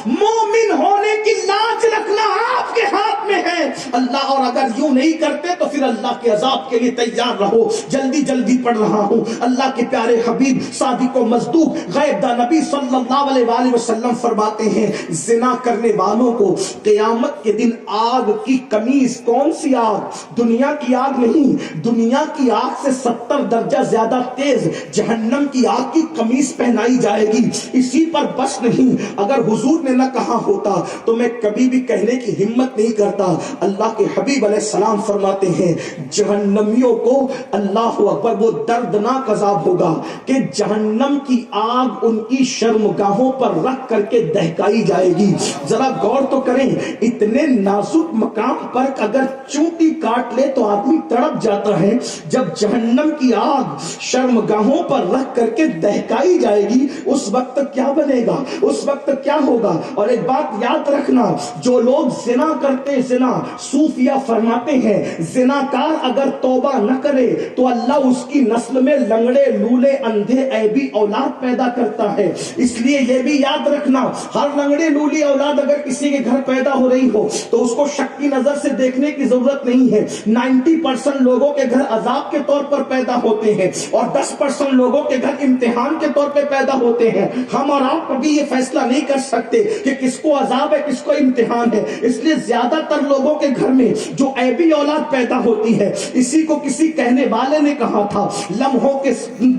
مومن ہونے کی لاج رکھنا آپ کے ہاتھ میں ہے. اللہ, اور اگر یوں نہیں کرتے تو پھر اللہ کے عذاب کے لیے تیار رہو. جلدی جلدی پڑھ رہا ہوں. اللہ کے پیارے حبیب صادق و مصدوق غیب داں نبی صلی اللہ علیہ وآلہ وسلم فرماتے ہیں زنا کرنے والوں کو قیامت کے دن آگ کی قمیص, کون سی آگ, دنیا کی آگ نہیں, دنیا کی آگ سے 70 درجہ زیادہ تیز جہنم کی آگ کی قمیص پہنائی جائے گی. اسی پر بس نہیں, اگر حضور نے نہ کہا ہوتا تو میں کبھی بھی کہنے کی ہمت نہیں کرتا. اللہ کے حبیب علیہ السلام فرماتے ہیں جہنمیوں کو اللہ اکبر وہ دردناک عذاب ہوگا کہ جہنم کی آگ ان کی شرمگاہوں پر رکھ کر کے دہکائی جائے گی. ذرا غور تو کریں, اتنے نازک مقام پر اگر چونٹی کاٹ لے تو آدمی تڑپ جاتا ہے. جب جہنم کی آگ شرمگاہوں پر رکھ کر کے دہکائی جائے گی اس وقت کیا بنے گا, اس وقت کیا ہوگا. اور ایک بات یاد رکھنا, جو لوگ زنا کرتے, زنا صوفیہ فرماتے ہیں زناکار اگر توبہ نہ کرے تو اللہ اس کی نسل میں لنگڑے, لولے, اندھے, عیبی اولاد پیدا کرتا ہے. اس لیے یہ بھی یاد رکھنا, ہر لنگڑے لولی اولاد اگر کسی کے گھر پیدا ہو رہی ہو تو اس کو شک کی نظر سے دیکھنے کی ضرورت نہیں ہے. 90% لوگوں کے گھر عذاب کے طور پر پیدا ہوتے ہیں اور 10% لوگوں کے گھر امتحان کے طور پہ پیدا ہوتے ہیں. ہم اور آپ کبھی یہ فیصلہ نہیں کر سکتے کہ کس کو عذاب ہے کس کو امتحان ہے. اس لیے زیادہ تر لوگوں کے گھر میں جو عیبی اولاد پیدا ہوتی ہے, اسی کو کسی کہنے والے نے کہا تھا لمحوں کے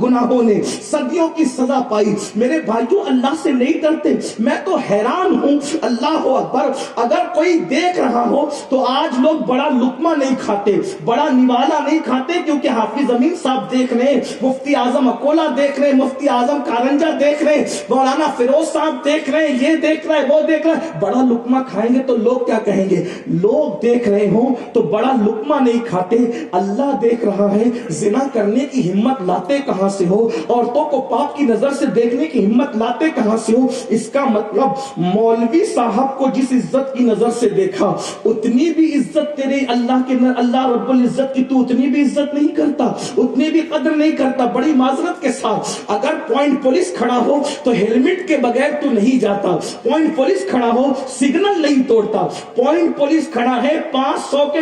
گناہوں نے صدیوں کی سزا پائی. میرے بھائیوں, اللہ سے نہیں ڈرتے. میں تو حیران ہوں, اللہ اکبر, اگر کوئی دیکھ رہا ہو تو آج لوگ بڑا لقمہ نہیں کھاتے, بڑا نوالا نہیں کھاتے کیونکہ حافظ امین صاحب دیکھ رہے ہیں, مفتی اعظم اکولا دیکھ رہے ہیں, مفتی اعظم کارنجا دیکھ رہے ہیں, مولانا فیروز صاحب دیکھ رہے ہیں, یہ دیکھ رہے ہیں, وہ دیکھ رہے ہیں. بڑا لقمہ کھائیں گے تو لوگ کیا کہیں گے. لوگ دیکھ رہے ہوں تو بڑا لقمہ نہیں کھاتے، اللہ دیکھ رہا ہے، زنا کرنے کی ہمت لاتے کہاں سے ہو، عورتوں کو پاپ کی نظر سے دیکھنے کی ہمت لاتے کہاں سے ہو؟ اس کا مطلب مولوی صاحب کو جس عزت کی نظر سے دیکھا اتنی بھی عزت تیرے اللہ رب العزت کی تو اتنی بھی عزت نہیں کرتا، اتنی بھی قدر نہیں کرتا۔ بڑی معذرت کے ساتھ اگر پوائنٹ پولیس کھڑا ہو تو ہیلمٹ کے بغیر تو نہیں جاتا، پوائنٹ پولیس کھڑا ہو سگنل نہیں توڑتا، پوائنٹ پولیس کھڑا ہے 500 کے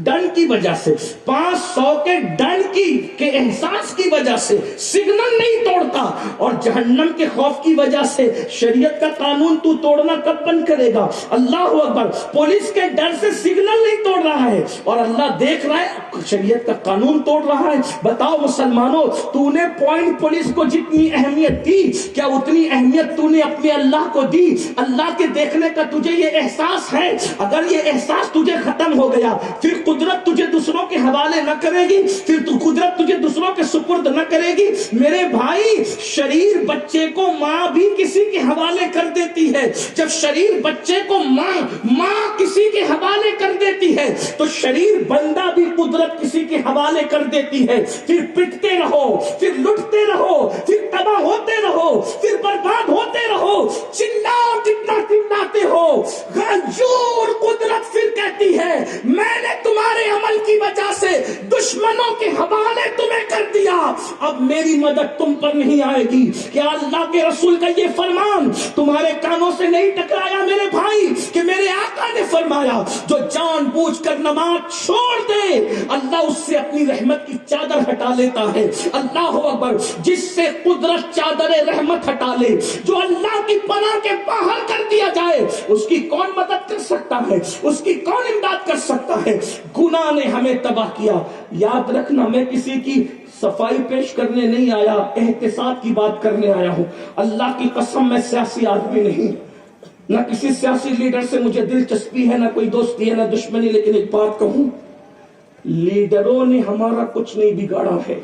ڈنڈ کی وجہ سے، 500 کے ڈنڈ کے احساس کی وجہ سے سگنل نہیں توڑتا، اور جہنم کے خوف کی وجہ سے شریعت کا قانون تو توڑنا کب بند کرے گا؟ اللہ اکبر، پولیس کے ڈر سے سگنل نہیں توڑ رہا ہے اور اللہ دیکھ رہا ہے شریعت کا قانون توڑ رہا ہے۔ بتاؤ مسلمانوں، تو نے پوائنٹ پولیس کو جتنی اہمیت دی، کیا اتنی اہمیت تو نے اپنے اللہ کو دی؟ اللہ کے دیکھنے کا تجھے یہ احساس ہے؟ اگر یہ احساس تجھے ختم ہو گیا، پھر قدرت تجھے دوسروں کے حوالے نہ کرے گی، پھر قدرت تجھے دوسروں کے سپرد نہ کرے گی۔ میرے بھائی، شریر بچے کو ماں بھی کسی کے حوالے کر دیتی ہے۔ جب شریر بچے کو ماں کسی کے حوالے کر دیتی ہے تو شریر بندہ بھی قدرت کسی کے حوالے کر دیتی ہے۔ پھر پٹتے رہو، پھر لٹتے رہو، پھر تباہ ہوتے رہو، پھر برباد ہوتے رہو، چلاؤ جتنا چلاتے ہو، غیور قدرت پھر کہتی ہے میں نے تمہارے عمل کی وجہ سے دشمنوں کے حوالے تمہیں کر دیا، اب میری مدد تم پر نہیں آئے گی۔ کیا اللہ کے رسول کا یہ فرمان تمہارے کانوں سے نہیں ٹکرایا میرے بھائی کہ میرے آقا نے فرمایا جو جان بوجھ کر نماز چھوڑ دے اللہ اس سے اپنی رحمت کی چادر ہٹا لیتا ہے۔ اللہ اکبر، جس سے قدرت چادر رحمت ہٹا لے، جو اللہ کی پناہ کے باہر کر دیا جائے، اس کی کون مدد کر سکتا ہے؟ اس کی کون امداد کر سکتا ہے؟ گناہ نے ہمیں تباہ کیا۔ یاد رکھنا، میں کسی کی صفائی پیش کرنے نہیں آیا، احتساب کی بات کرنے آیا ہوں۔ اللہ کی قسم، میں سیاسی آدمی نہیں، نہ کسی سیاسی لیڈر سے مجھے دلچسپی ہے، نہ کوئی دوستی ہے، نہ دشمنی، لیکن ایک بات کہوں، لیڈروں نے ہمارا کچھ نہیں بگاڑا ہے،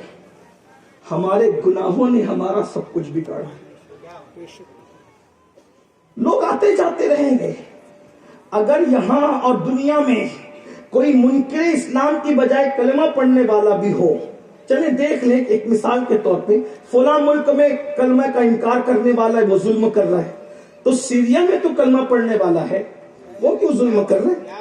ہمارے گناہوں نے ہمارا سب کچھ بگاڑا ہے۔ لوگ آتے جاتے رہیں گے، اگر یہاں اور دنیا میں کوئی منکر اسلام کی بجائے کلمہ پڑھنے والا بھی ہو، چلیں دیکھ لیں ایک مثال کے طور پہ، فلاں ملک میں کلمہ کا انکار کرنے والا ہے، وہ ظلم کر رہا ہے، تو سیریا میں تو کلمہ پڑھنے والا ہے، وہ کیوں ظلم کر رہے ہیں؟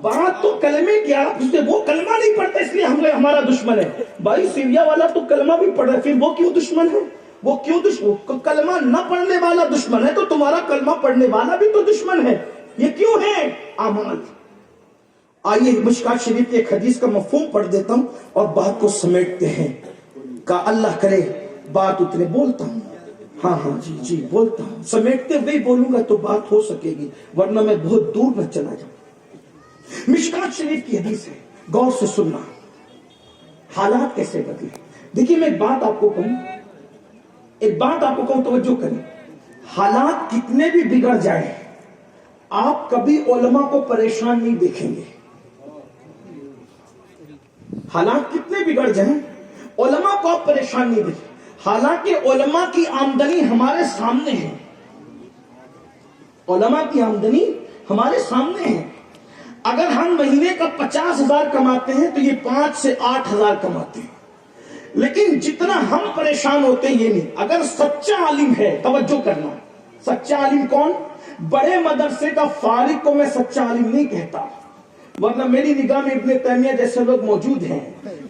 بات تو کلمے کیا، وہ کلمہ نہیں پڑھتا اس لیے ہمارا دشمن ہے۔ بھائی سیریا والا تو کلمہ بھی پڑھ رہا ہے، پھر وہ کیوں دشمن ہے؟ وہ کیوں دشمن؟ کلمہ نہ پڑھنے والا دشمن ہے تو تمہارا کلمہ پڑھنے والا بھی تو دشمن ہے۔ یہ کیوں ہے؟ اعمال۔ آئیے مشکات شریف کی ایک حدیث کا مفہوم پڑھ دیتا ہوں اور بات کو سمیٹتے ہیں۔ کہ اللہ کرے بات اتنے بولتا ہوں، ہاں جی بولتا ہوں، سمیٹتے ہوئے بولوں گا تو بات ہو سکے گی، ورنہ میں بہت دور نہ چلا جاؤں۔ مشکات شریف کی حدیث ہے، غور سے سننا، حالات کیسے بدلے۔ دیکھیے میں ایک بات آپ کو کہوں، توجہ کریں، حالات کتنے بھی بگڑ جائیں آپ کبھی علماء کو پریشان نہیں دیکھیں گے۔ حالات کتنے بگڑ جائیں علماء کو آپ پریشان نہیں دیکھیں، حالانکہ علماء کی آمدنی ہمارے سامنے ہے، علماء کی آمدنی ہمارے سامنے ہے۔ اگر ہم مہینے کا 50,000 کماتے ہیں تو یہ 5 سے 8,000 کماتے ہیں، لیکن جتنا ہم پریشان ہوتے ہیں یہ نہیں۔ اگر سچا عالم ہے، توجہ کرنا، سچا عالم کون؟ بڑے مدرسے کا فارغ کو میں سچا عالم نہیں کہتا، ورنہ میری نگاہ میں ابن تیمیہ جیسے لوگ موجود ہیں۔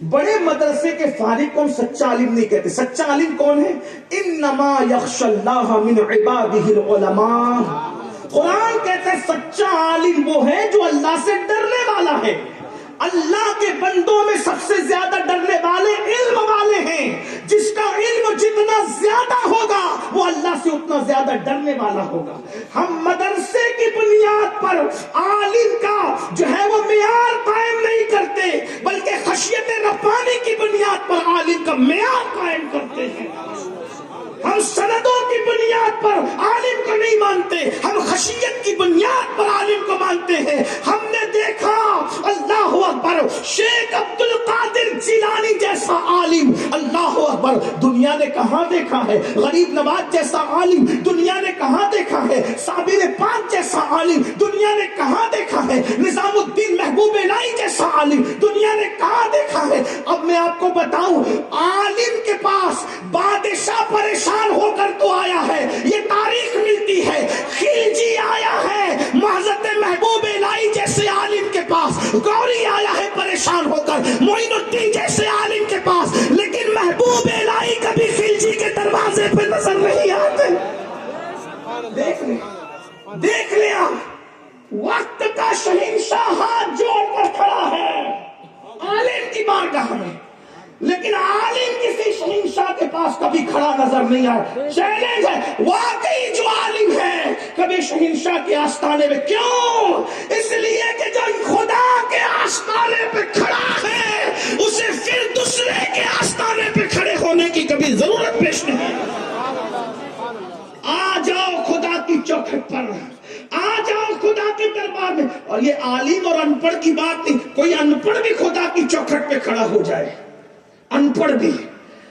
بڑے مدرسے کے فارغ کو ہم سچا عالم نہیں کہتے۔ سچا عالم کون ہے؟ انما یخشی اللہ من عبادہ العلماء۔ قرآن کہتا ہے سچا عالم وہ ہے جو اللہ سے ڈرنے والا ہے۔ اللہ کے بندوں میں سب سے زیادہ ڈرنے والے علم والے ہیں۔ جس کا علم جتنا زیادہ ہوگا وہ اللہ سے اتنا زیادہ ڈرنے والا ہوگا۔ ہم مدرسے کی بنیاد پر عالم کا جو ہے وہ معیار قائم نہیں کرتے، بلکہ خشیت ربانی کی بنیاد پر عالم کا معیار قائم کرتے ہیں۔ ہم سندوں کی بنیاد پر عالم کو نہیں مانتے، ہم خشیت کی بنیاد پر عالم کو مانتے ہیں۔ ہم نے دیکھا اللہ اکبر شیخ عبد القادر جیلانی جیسا عالم، اللہ اکبر، دنیا دنیا نے کہاں دیکھا ہے؟ غریب نواز جیسا عالم دنیا نے کہاں دیکھا ہے؟ صابر پاک جیسا عالم دنیا نے کہاں دیکھا ہے؟ نظام الدین محبوب الہی جیسا عالم دنیا نے کہاں دیکھا ہے؟ اب میں آپ کو بتاؤں، عالم کے پاس بادشاہ پریشان ہو کر تو آیا ہے، یہ تاریخ ملتی ہے۔ خلجی آیا ہے حضرت محبوب الہی جیسے عالم کے پاس، گوری آیا ہے پریشان ہو کر معین الدین جیسے عالم کے پاس، لیکن محبوب الہی کبھی خلجی کے دروازے پہ نظر نہیں آتے۔ دیکھ لیا وقت کا شہنشاہ ہاتھ جوڑ کر کھڑا ہے عالم کی بارگاہ میں، لیکن عالم کسی شہنشاہ کے پاس کبھی کھڑا نظر نہیں آیا۔ چیلنج ہے، واقعی جو عالم ہے کبھی شہنشاہ کے آستانے میں، کیوں؟ اس لیے کہ جو خدا کے آستانے پہ کھڑا ہے اسے پھر دوسرے کے آستانے پہ کھڑے ہونے کی کبھی ضرورت پیش نہیں۔ آ جاؤ خدا کی چوکھٹ پر، آ جاؤ خدا کے دربار میں۔ اور یہ عالم اور ان پڑھ کی بات نہیں، کوئی ان پڑھ بھی خدا کی چوکھٹ پہ کھڑا ہو جائے، ان پڑھ بھی،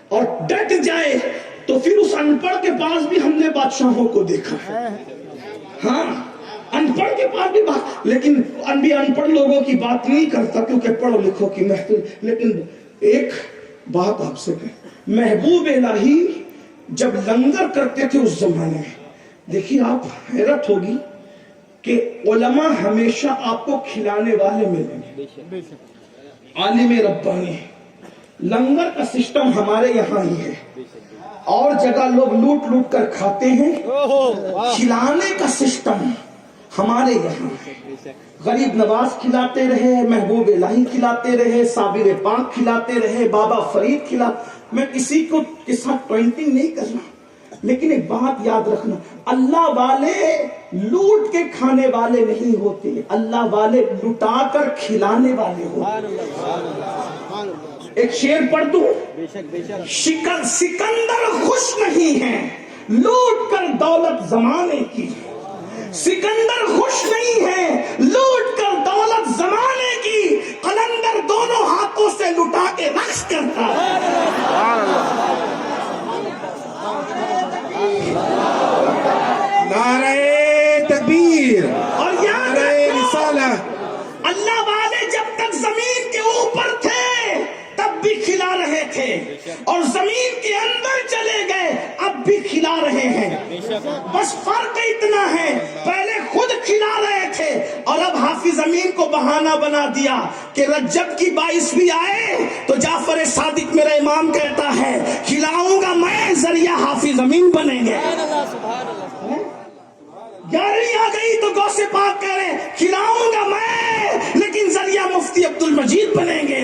اور ڈٹ جائے، تو پھر اس ان پڑھ کے پاس بھی ہم نے بادشاہوں کو دیکھا ہے۔ ہاں، ان پڑھ کے پاس بھی بات، لیکن ان پڑھ لوگوں کی بات نہیں کرتا کیونکہ پڑھو لکھو کی محفل۔ لیکن ایک بات آپ سے کہ محبوب الہی جب لنگر کرتے تھے اس زمانے میں، دیکھیے آپ حیرت ہوگی کہ علماء ہمیشہ آپ کو کھلانے والے ملیں گے، عالم ربانی۔ لنگر کا سسٹم ہمارے یہاں ہی ہے، اور جگہ لوگ لوٹ لوٹ کر کھاتے ہیں، کھلانے کا سسٹم ہمارے یہاں ہے۔ غریب نواز کھلاتے رہے، محبوب الہی کھلاتے رہے، صابر پاک کھلاتے رہے، بابا فرید میں کسی کو کے ساتھ پوائنٹنگ نہیں کرنا، لیکن ایک بات یاد رکھنا، اللہ والے لوٹ کے کھانے والے نہیں ہوتے، اللہ والے لٹا کر کھلانے والے ہوتے۔ ایک شعر پڑھ دوں، سکندر خوش نہیں ہے لوٹ کر دولت زمانے کی، سکندر خوش نہیں ہے لوٹ کر دولت زمانے کی، قلندر دونوں ہاتھوں سے لٹا کے رقص کرتا ہے۔ نعرہ تکبیر اور یاد نعرہ رکھو، رسالہ۔ اللہ والے جب تک زمین کے اوپر تھے تب بھی کھلا رہے تھے، اور زمین کے اندر چلے گئے اب بھی کھلا رہے ہیں، بس فرق اتنا ہے، پہلے خود کھلا رہے تھے اور اب حافظ امین کو بہانہ بنا دیا کہ رجب کی 22ویں آئے تو جعفر صادق میرا امام کہتا ہے کھلاؤں گا میں، ذریعہ حافظ امین بنیں گے۔ 11ویں آ گئی تو غوث پاک کہہ رہے کھلاؤں گا میں، لیکن ذریعہ مفتی عبد المجید بنیں گے،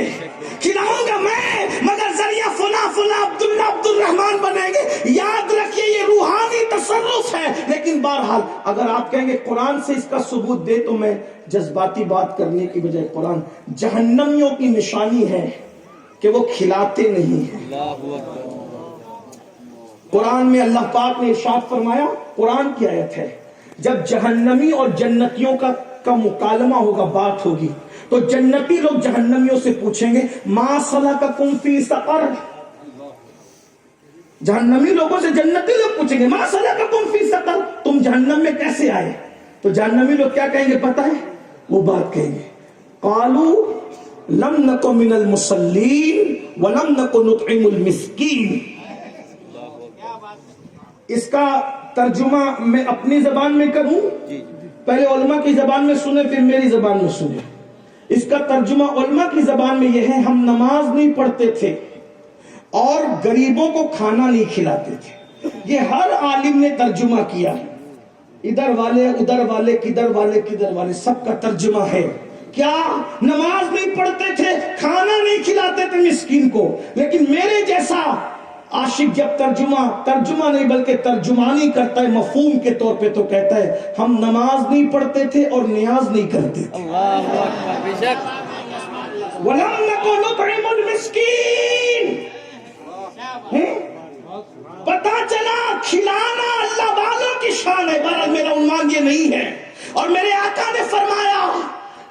کھلاؤں گا میں مگر ذریعہ فلاں فلاں عبداللہ عبد الرحمان بنیں گے۔ یاد رکھیے یہ روحانی تصرف ہے، لیکن بہرحال اگر آپ کہیں گے قرآن سے اس کا ثبوت دے تو میں جذباتی بات کرنے کی بجائے قرآن جہنمیوں کی نشانی ہے کہ وہ کھلاتے نہیں ہیں۔ قرآن میں اللہ پاک نے ارشاد فرمایا، قرآن کی آیت ہے، جب جہنمی اور جنتیوں کا مکالمہ ہوگا، بات ہوگی، تو جنتی لوگ جہنمیوں سے پوچھیں گے ما سلککم فی سقر، جہنمی لوگوں سے جنتی لوگ پوچھیں گے ما سلککم فی سقر، تم جہنم میں کیسے آئے؟ تو جہنمی لوگ کیا کہیں گے پتہ ہے؟ وہ بات کہیں گے قالوا لم نک من المصلین ولم نک نطعم المسکین۔ اس کا ترجمہ میں اپنی زبان میں کروں، پہلے علماء کی زبان میں سنیں پھر میری زبان میں سنیں۔ اس کا ترجمہ علماء کی زبان میں یہ ہے، ہم نماز نہیں پڑھتے تھے اور غریبوں کو کھانا نہیں کھلاتے تھے۔ یہ ہر عالم نے ترجمہ کیا، ادھر والے ادھر والے کدھر والے کدھر والے، سب کا ترجمہ ہے کیا؟ نماز نہیں پڑھتے تھے، کھانا نہیں کھلاتے تھے مسکین کو، لیکن میرے جیسا عاشق جب ترجمہ نہیں بلکہ ترجمانی کرتا ہے مفہوم کے طور پہ تو کہتا ہے ہم نماز نہیں پڑھتے تھے اور نیاز نہیں کرتے تھے۔ اللہ اکبر، بے شک۔ وَلَمْ نَكُ نُطْعِمُ الْمِسْكِينَ، پتا چلا کھلانا اللہ والوں کی شان ہے۔ بہرحال میرا عنوان یہ نہیں ہے، اور میرے آقا نے فرمایا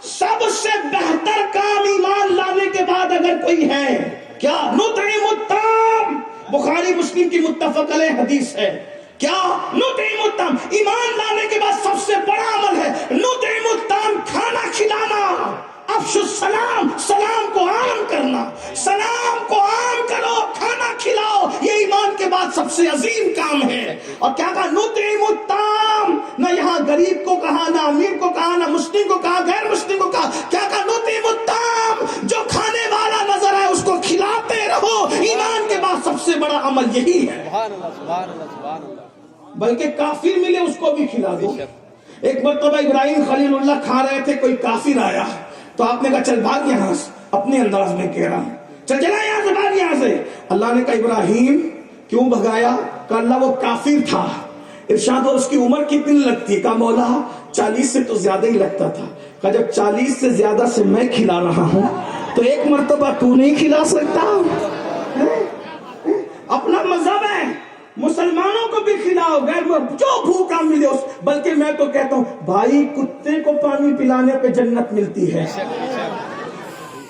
سب سے بہتر کام ایمان لانے کے بعد اگر کوئی ہے کیا؟ نُطْعِمُ الطَّعَامَ، بخاری مسلم مسلم کی متفق علیہ حدیث ہے. کیا نطعم الطعام، ایمان لانے کے بعد سب سے بڑا عمل ہے نطعم الطعام، کھانا کھلانا. افشو السلام، سلام کو عام کرنا، سلام کو عام کرو، کھانا کھلاؤ. یہ ایمان کے بعد سب سے عظیم کام ہے. اور کیا کہا؟ نطعم الطعام. نہ یہاں غریب کو کہا، نہ امیر کو کہا، نہ مسلم کو کہا، غیر مسلم کو کہا. کیا کہا؟ نطعم الطعام. جو کھانے والا نظر آئے اس کو کھلاتے رہو. ایمان کے بعد سب سے بڑا عمل یہی ہے. بلکہ کافر ملے اس کو بھی کھلا دو. ایک مرتبہ ابراہیم خلیل اللہ کھا رہے تھے، کوئی کافر آیا تو آپ نے کہا چل بھاگ یہاں سے. اپنے انداز میں کہہ رہا ہوں چل چلا یہاں سے، بھاگ یہاں سے. اللہ نے کہا ابراہیم کیوں بھگایا؟ کہا اللہ وہ کافر تھا. ارشاد ہو اس کی عمر کتنی لگتی ہے؟ کہا مولا 40 سے تو زیادہ ہی لگتا تھا. کہا جب 40 سے زیادہ سے میں کھلا رہا ہوں تو ایک مرتبہ تو نہیں کھلا سکتا؟ اپنا مذہب ہے، مسلمانوں کو بھی کھلاؤ، غیر جو بھوکا ملے اس. بلکہ میں تو کہتا ہوں بھائی کتے کو پانی پلانے پہ جنت ملتی ہے.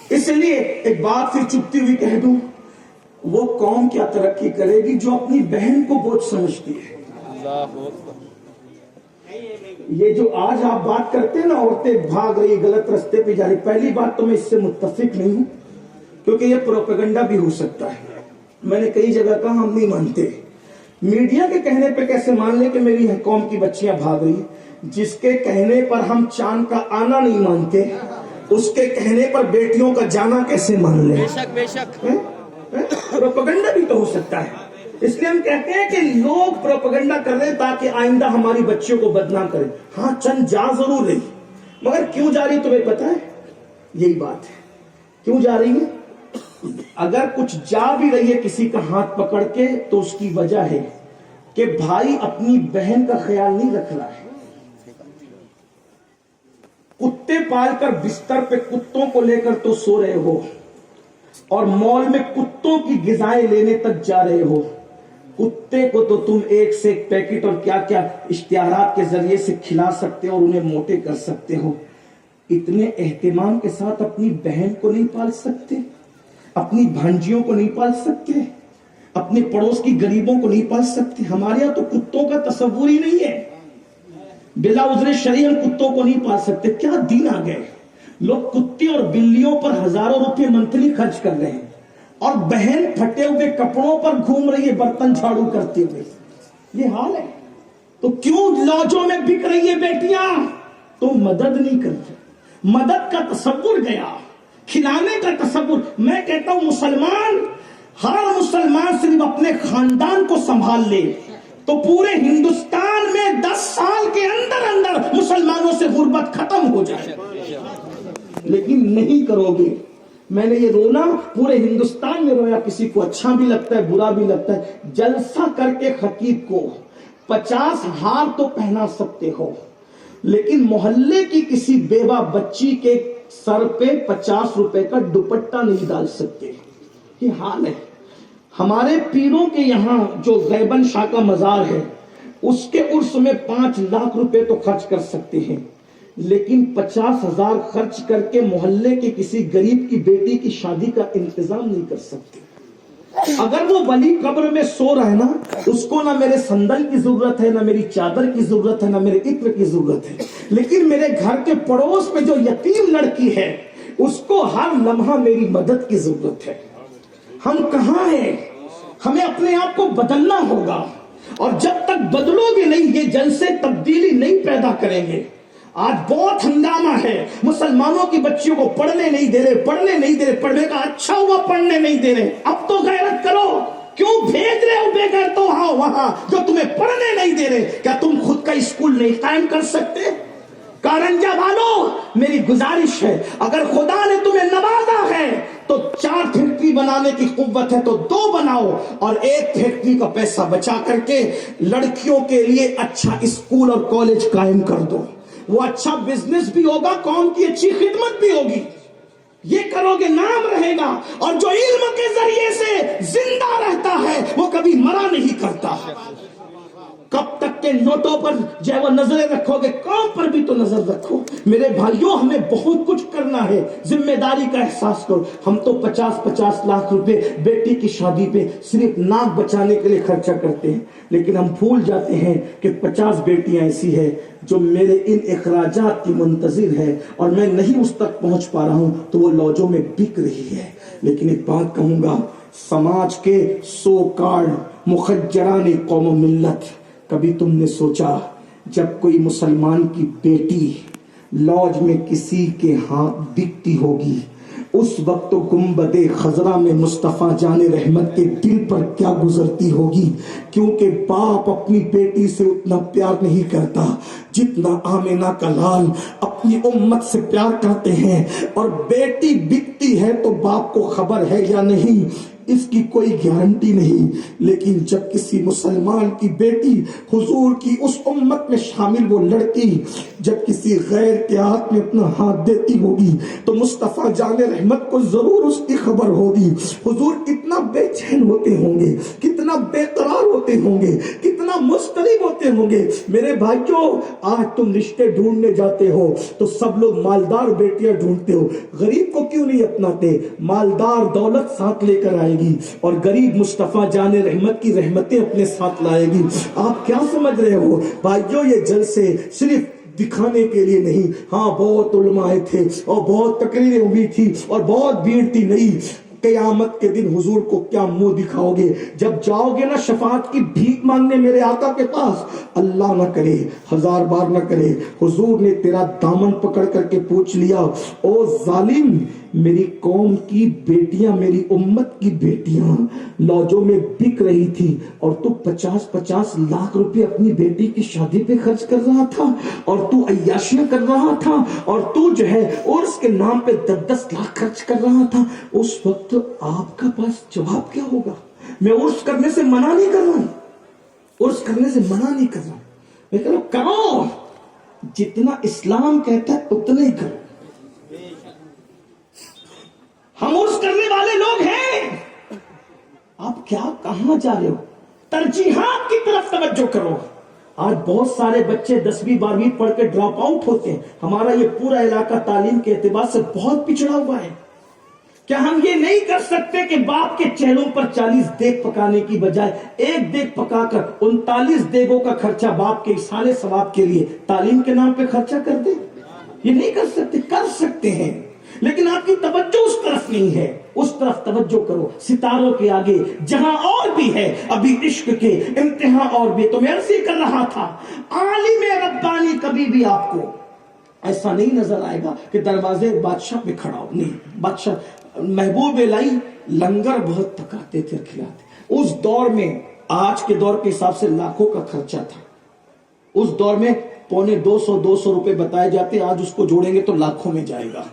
اس لیے ایک بات پھر چپتی ہوئی کہہ دوں، وہ قوم کیا ترقی کرے گی جو اپنی بہن کو بوجھ سمجھتی ہے. یہ جو آج آپ بات کرتے ہیں نا عورتیں بھاگ رہی غلط رستے پہ جا رہی، پہلی بات تو میں اس سے متفق نہیں ہوں کیونکہ یہ پروپیگنڈا بھی ہو سکتا ہے. میں نے کئی جگہ کہا ہم نہیں مانتے. میڈیا کے کہنے پہ کیسے مان لیں کہ میری قوم کی بچیاں بھاگ رہی؟ جس کے کہنے پر ہم چاند کا آنا نہیں مانتے اس کے کہنے پر بیٹیوں کا جانا کیسے مان لیں؟ بے شک پروپیگنڈا بھی تو ہو سکتا ہے. اس لیے ہم کہتے ہیں کہ لوگ پروپیگنڈا کر رہے ہیں تاکہ آئندہ ہماری بچیوں کو بدنام کریں. ہاں چند جا ضرور رہی، مگر کیوں جا رہی تمہیں پتا ہے؟ یہی بات ہے کیوں جا رہی ہے. اگر کچھ جا بھی رہی ہے کسی کا ہاتھ پکڑ کے تو اس کی وجہ ہے کہ بھائی اپنی بہن کا خیال نہیں رکھ رہا ہے. کتے پال کر بستر پہ کتوں کو لے کر تو سو رہے ہو اور مال میں کتوں کی غذائیں لینے تک جا رہے ہو. کتے کو تو تم ایک سے ایک پیکٹ اور کیا کیا اشتہارات کے ذریعے سے کھلا سکتے ہو اور انہیں موٹے کر سکتے ہو. اتنے اہتمام کے ساتھ اپنی بہن کو نہیں پال سکتے، اپنی بھانجیوں کو نہیں پال سکتے، اپنے پڑوس کی غریبوں کو نہیں پال سکتے. ہمارے یہاں تو کتوں کا تصور ہی نہیں ہے. بلا عذر شرعی ہم کتوں کو نہیں پال سکتے. کیا دن آ گئے، لوگ کتے اور بلیوں پر ہزاروں روپے منتھلی خرچ کر رہے ہیں اور بہن پھٹے ہوئے کپڑوں پر گھوم رہی ہے برتن جھاڑو کرتے ہوئے. یہ حال ہے تو کیوں لاجوں میں بک رہی ہے بیٹیاں؟ تو مدد نہیں کرتے. مدد کا تصور گیا، کھلانے کا تصور. میں کہتا ہوں ہر مسلمان صرف اپنے خاندان کو سنبھال لے تو پورے ہندوستان میں 10 سال کے اندر مسلمانوں سے غربت ختم ہو جائے. لیکن نہیں کرو گے. میں نے یہ رونا پورے ہندوستان میں رویا، کسی کو اچھا بھی لگتا ہے برا بھی لگتا ہے. جلسہ کر کے خطیب کو 50 ہار تو پہنا سکتے ہو لیکن محلے کی کسی بیوہ بچی کے سر پہ 50 روپے کا دوپٹہ نہیں ڈال سکتے. یہ حال ہے. ہمارے پیروں کے یہاں جو غیبن شاہ کا مزار ہے اس کے عرس میں 5 لاکھ روپے تو خرچ کر سکتے ہیں لیکن 50,000 خرچ کر کے محلے کے کسی غریب کی بیٹی کی شادی کا انتظام نہیں کر سکتے. اگر وہ ولی قبر میں سو رہا ہے نا، اس کو نہ میرے صندل کی ضرورت ہے، نہ میری چادر کی ضرورت ہے، نہ میرے عطر کی ضرورت ہے، لیکن میرے گھر کے پڑوس میں جو یتیم لڑکی ہے اس کو ہر لمحہ میری مدد کی ضرورت ہے. ہم کہاں ہیں؟ ہمیں اپنے آپ کو بدلنا ہوگا اور جب تک بدلو گے نہیں یہ جلسے تبدیلی نہیں پیدا کریں گے. آج بہت ہنگامہ ہے، مسلمانوں کی بچیوں کو پڑھنے نہیں دے رہے. پڑھنے کا اچھا ہوا پڑھنے نہیں دے رہے. اب تو غیرت کرو. کیوں بھیج رہے ہو بے غیرتوں وہاں جو تمہیں پڑھنے نہیں دے رہے؟ کیا تم خود کا اسکول نہیں قائم کر سکتے؟ کارنجا والو میری گزارش ہے اگر خدا نے تمہیں نوازا ہے تو 4 فیکٹری بنانے کی قوت ہے تو 2 بناؤ اور 1 فیکٹری کا پیسہ بچا کر کے لڑکیوں کے لیے اچھا اسکول اور کالج قائم کر دو. وہ اچھا بزنس بھی ہوگا، قوم کی اچھی خدمت بھی ہوگی. یہ کرو گے نام رہے گا اور جو علم کے ذریعے سے زندہ رہتا ہے وہ کبھی مرا نہیں کرتا. کب تک تک کے نوٹوں پر جو ہے وہ نظریں رکھو گے، کام پر بھی تو نظر رکھو۔ میرے بھائیوں، ہمیں بہت کچھ کرنا ہے، ذمہ داری کا احساس کرو۔ ہم تو 50 لاکھ روپے بیٹی کی شادی پہ صرف ناک بچانے کے لیے خرچہ کرتے ہیں، لیکن ہم بھول جاتے ہیں کہ 50 بیٹیاں ایسی ہیں جو میرے ان اخراجات کی منتظر ہے اور میں نہیں اس تک پہنچ پا رہا ہوں تو وہ لوجوں میں بک رہی ہے۔ لیکن ایک بات کہوں گا، سماج کے سو کارڈ مخجران قوم و ملت، کبھی تم نے سوچا جب کوئی مسلمان کی بیٹی لوج میں کسی کے ہاتھ بکتی ہوگی، اس وقت گنبد خضرا میں مصطفیٰ جان رحمت کے دل پر کیا گزرتی ہوگی؟ کیونکہ باپ اپنی بیٹی سے اتنا پیار نہیں کرتا جتنا آمنہ کا لال اپنی امت سے پیار کرتے ہیں، اور بیٹی بکتی ہے تو باپ کو خبر ہے یا نہیں اس کی کوئی گارنٹی نہیں، لیکن جب کسی مسلمان کی بیٹی حضور کی اس امت میں شامل وہ لڑکی جب کسی غیر کے ہاتھ میں اپنا ہاتھ دیتی ہوگی تو مصطفیٰ جان رحمت کو ضرور اس کی خبر ہوگی۔ حضور کتنا بے چین ہوتے ہوں گے، کتنا بے قرار ہوتے ہوں گے، کتنا مضطرب ہوتے ہوں گے۔ میرے بھائیوں، آج تم رشتے ڈھونڈنے جاتے ہو تو سب لوگ مالدار بیٹیاں ڈھونڈتے ہو، غریب کو کیوں نہیں اپناتے؟ مالدار دولت ساتھ لے کر آئے گی اور غریب مصطفیٰ جان رحمت کی رحمتیں اپنے ساتھ لائے گی۔ آپ کیا سمجھ رہے ہو بھائیوں؟ یہ جلسے صرف دکھانے کے لیے نہیں، ہاں بہت علماء تھے اور بہت تقریریں ہوئی تھی اور بہت بھیڑ تھی، نہیں، قیامت کے دن حضور کو کیا منہ دکھاؤ گے؟ جب جاؤ گے نا شفاعت کی بھیک مانگنے میرے آقا کے پاس، اللہ نہ کرے، 1000 بار نہ کرے، حضور نے تیرا دامن پکڑ کر کے پوچھ لیا، او ظالم، میری قوم کی بیٹیاں، میری امت کی بیٹیاں لوجوں میں بک رہی تھی اور تو 50 لاکھ روپے اپنی بیٹی کی شادی پہ خرچ کر رہا تھا، اور تو عیاشیاں کر رہا تھا، اور تو جو ہے عرس کے نام پہ 10 لاکھ خرچ کر رہا تھا۔ اس وقت آپ کا پاس جواب کیا ہوگا؟ میں عرس کرنے سے منع نہیں کر رہا ہوں، عرس کرنے سے منع نہیں کر رہا ہوں، میں کہہ رہا ہوں کرو، جتنا اسلام کہتا ہے اتنا ہی کرو۔ ہم عرس کرنے والے لوگ ہیں، آپ کیا کہاں جا رہے ہو؟ ترجیحات کی طرف توجہ کرو۔ آج بہت سارے بچے 10ویں 12ویں پڑھ کے ڈراپ آؤٹ ہوتے ہیں۔ ہمارا یہ پورا علاقہ تعلیم کے اعتبار سے بہت پچھڑا ہوا ہے۔ کیا ہم یہ نہیں کر سکتے کہ باپ کے چہروں پر 40 دیگ پکانے کی بجائے ایک دیگ پکا کر 39 دیگوں کا خرچہ باپ کے احسان ثواب کے لیے تعلیم کے نام پہ خرچہ کر دیں؟ یہ نہیں کر سکتے، کر سکتے ہیں، لیکن آپ کی توجہ اس طرف نہیں ہے۔ اس طرف توجہ کرو، ستاروں کے آگے جہاں اور بھی ہے ابھی عشق کے امتحان، اور بھی تو میں عرض کر رہا تھا، عالم ربانی کبھی بھی آپ کو ایسا نہیں نظر آئے گا کہ دروازے بادشاہ پہ کھڑا ہو، نہیں، بادشاہ محبوب الہی لنگر بہت پکاتے تھے، کھلاتے۔ اس دور میں آج کے دور کے حساب سے لاکھوں کا خرچہ تھا، اس دور میں 250 روپے بتائے جاتے، آج اس کو جوڑیں گے تو لاکھوں میں جائے گا۔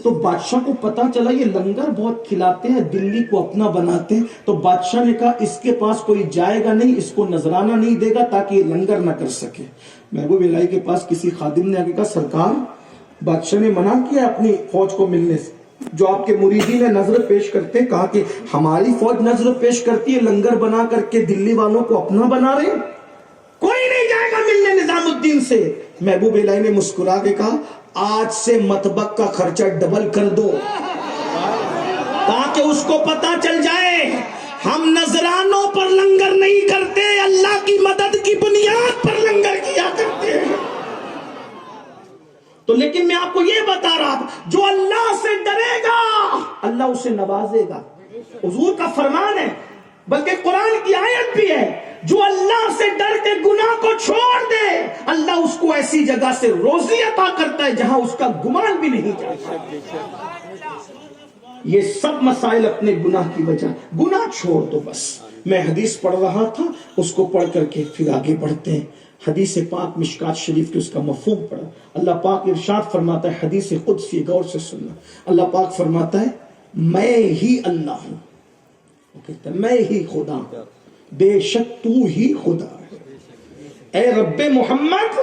تو بادشاہ کو پتا چلا یہ لنگر بہت کھلاتے ہیں، دلی کو اپنا بناتے ہیں، تو بادشاہ نے کہا اس کے پاس کوئی جائے گا نہیں، اس کو نذرانہ نہیں دے گا تاکہ یہ لنگر نہ کر سکے۔ محبوب الہی کے پاس کسی خادم نے آگے کہا سرکار، بادشاہ نے منع کیا اپنی فوج کو ملنے سے، جو آپ کے مریدین نظر پیش کرتے ہیں، کہا کہ ہماری فوج نظر پیش کرتی ہے لنگر بنا کر کے دلی والوں کو اپنا بنا رہے، کوئی نہیں جائے گا ملنے نظام الدین سے۔ محبوب الہی نے مسکرا کے کہا آج سے مطبخ کا خرچہ ڈبل کر دو، تاکہ اس کو پتا چل جائے ہم نذرانوں پر لنگر نہیں کرتے، اللہ کی مدد کی بنیاد پر لنگر کیا کرتے ہیں۔ تو لیکن میں آپ کو یہ بتا رہا تھا، جو اللہ سے ڈرے گا اللہ اسے نوازے گا، حضور کا فرمان ہے، بلکہ قرآن کی آیت بھی ہے، جو اللہ سے ڈر کے گناہ کو چھوڑ دے اللہ اس کو ایسی جگہ سے روزی عطا کرتا ہے جہاں اس کا گمان بھی نہیں جاتا۔ یہ سب مسائل اپنے گناہ کی وجہ، گناہ چھوڑ دو بس۔ میں حدیث پڑھ رہا تھا، اس کو پڑھ کر کے پھر آگے بڑھتے ہیں۔ حدیث پاک مشکات شریف کے اس کا مفہوم پڑھا۔ اللہ پاک ارشاد فرماتا ہے، حدیث قدسی، غور سے سننا، اللہ پاک فرماتا ہے میں ہی اللہ ہوں، کہتا ہے میں ہی خدا ہوں، بے شک تو ہی خدا ہے، اے رب محمد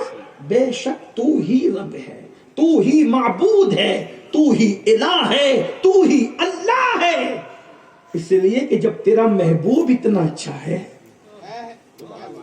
بے شک تو ہی رب ہے، تو ہی معبود ہے، تو ہی الہ ہے، تو ہی اللہ ہے۔ اس لیے کہ جب تیرا محبوب اتنا اچھا ہے،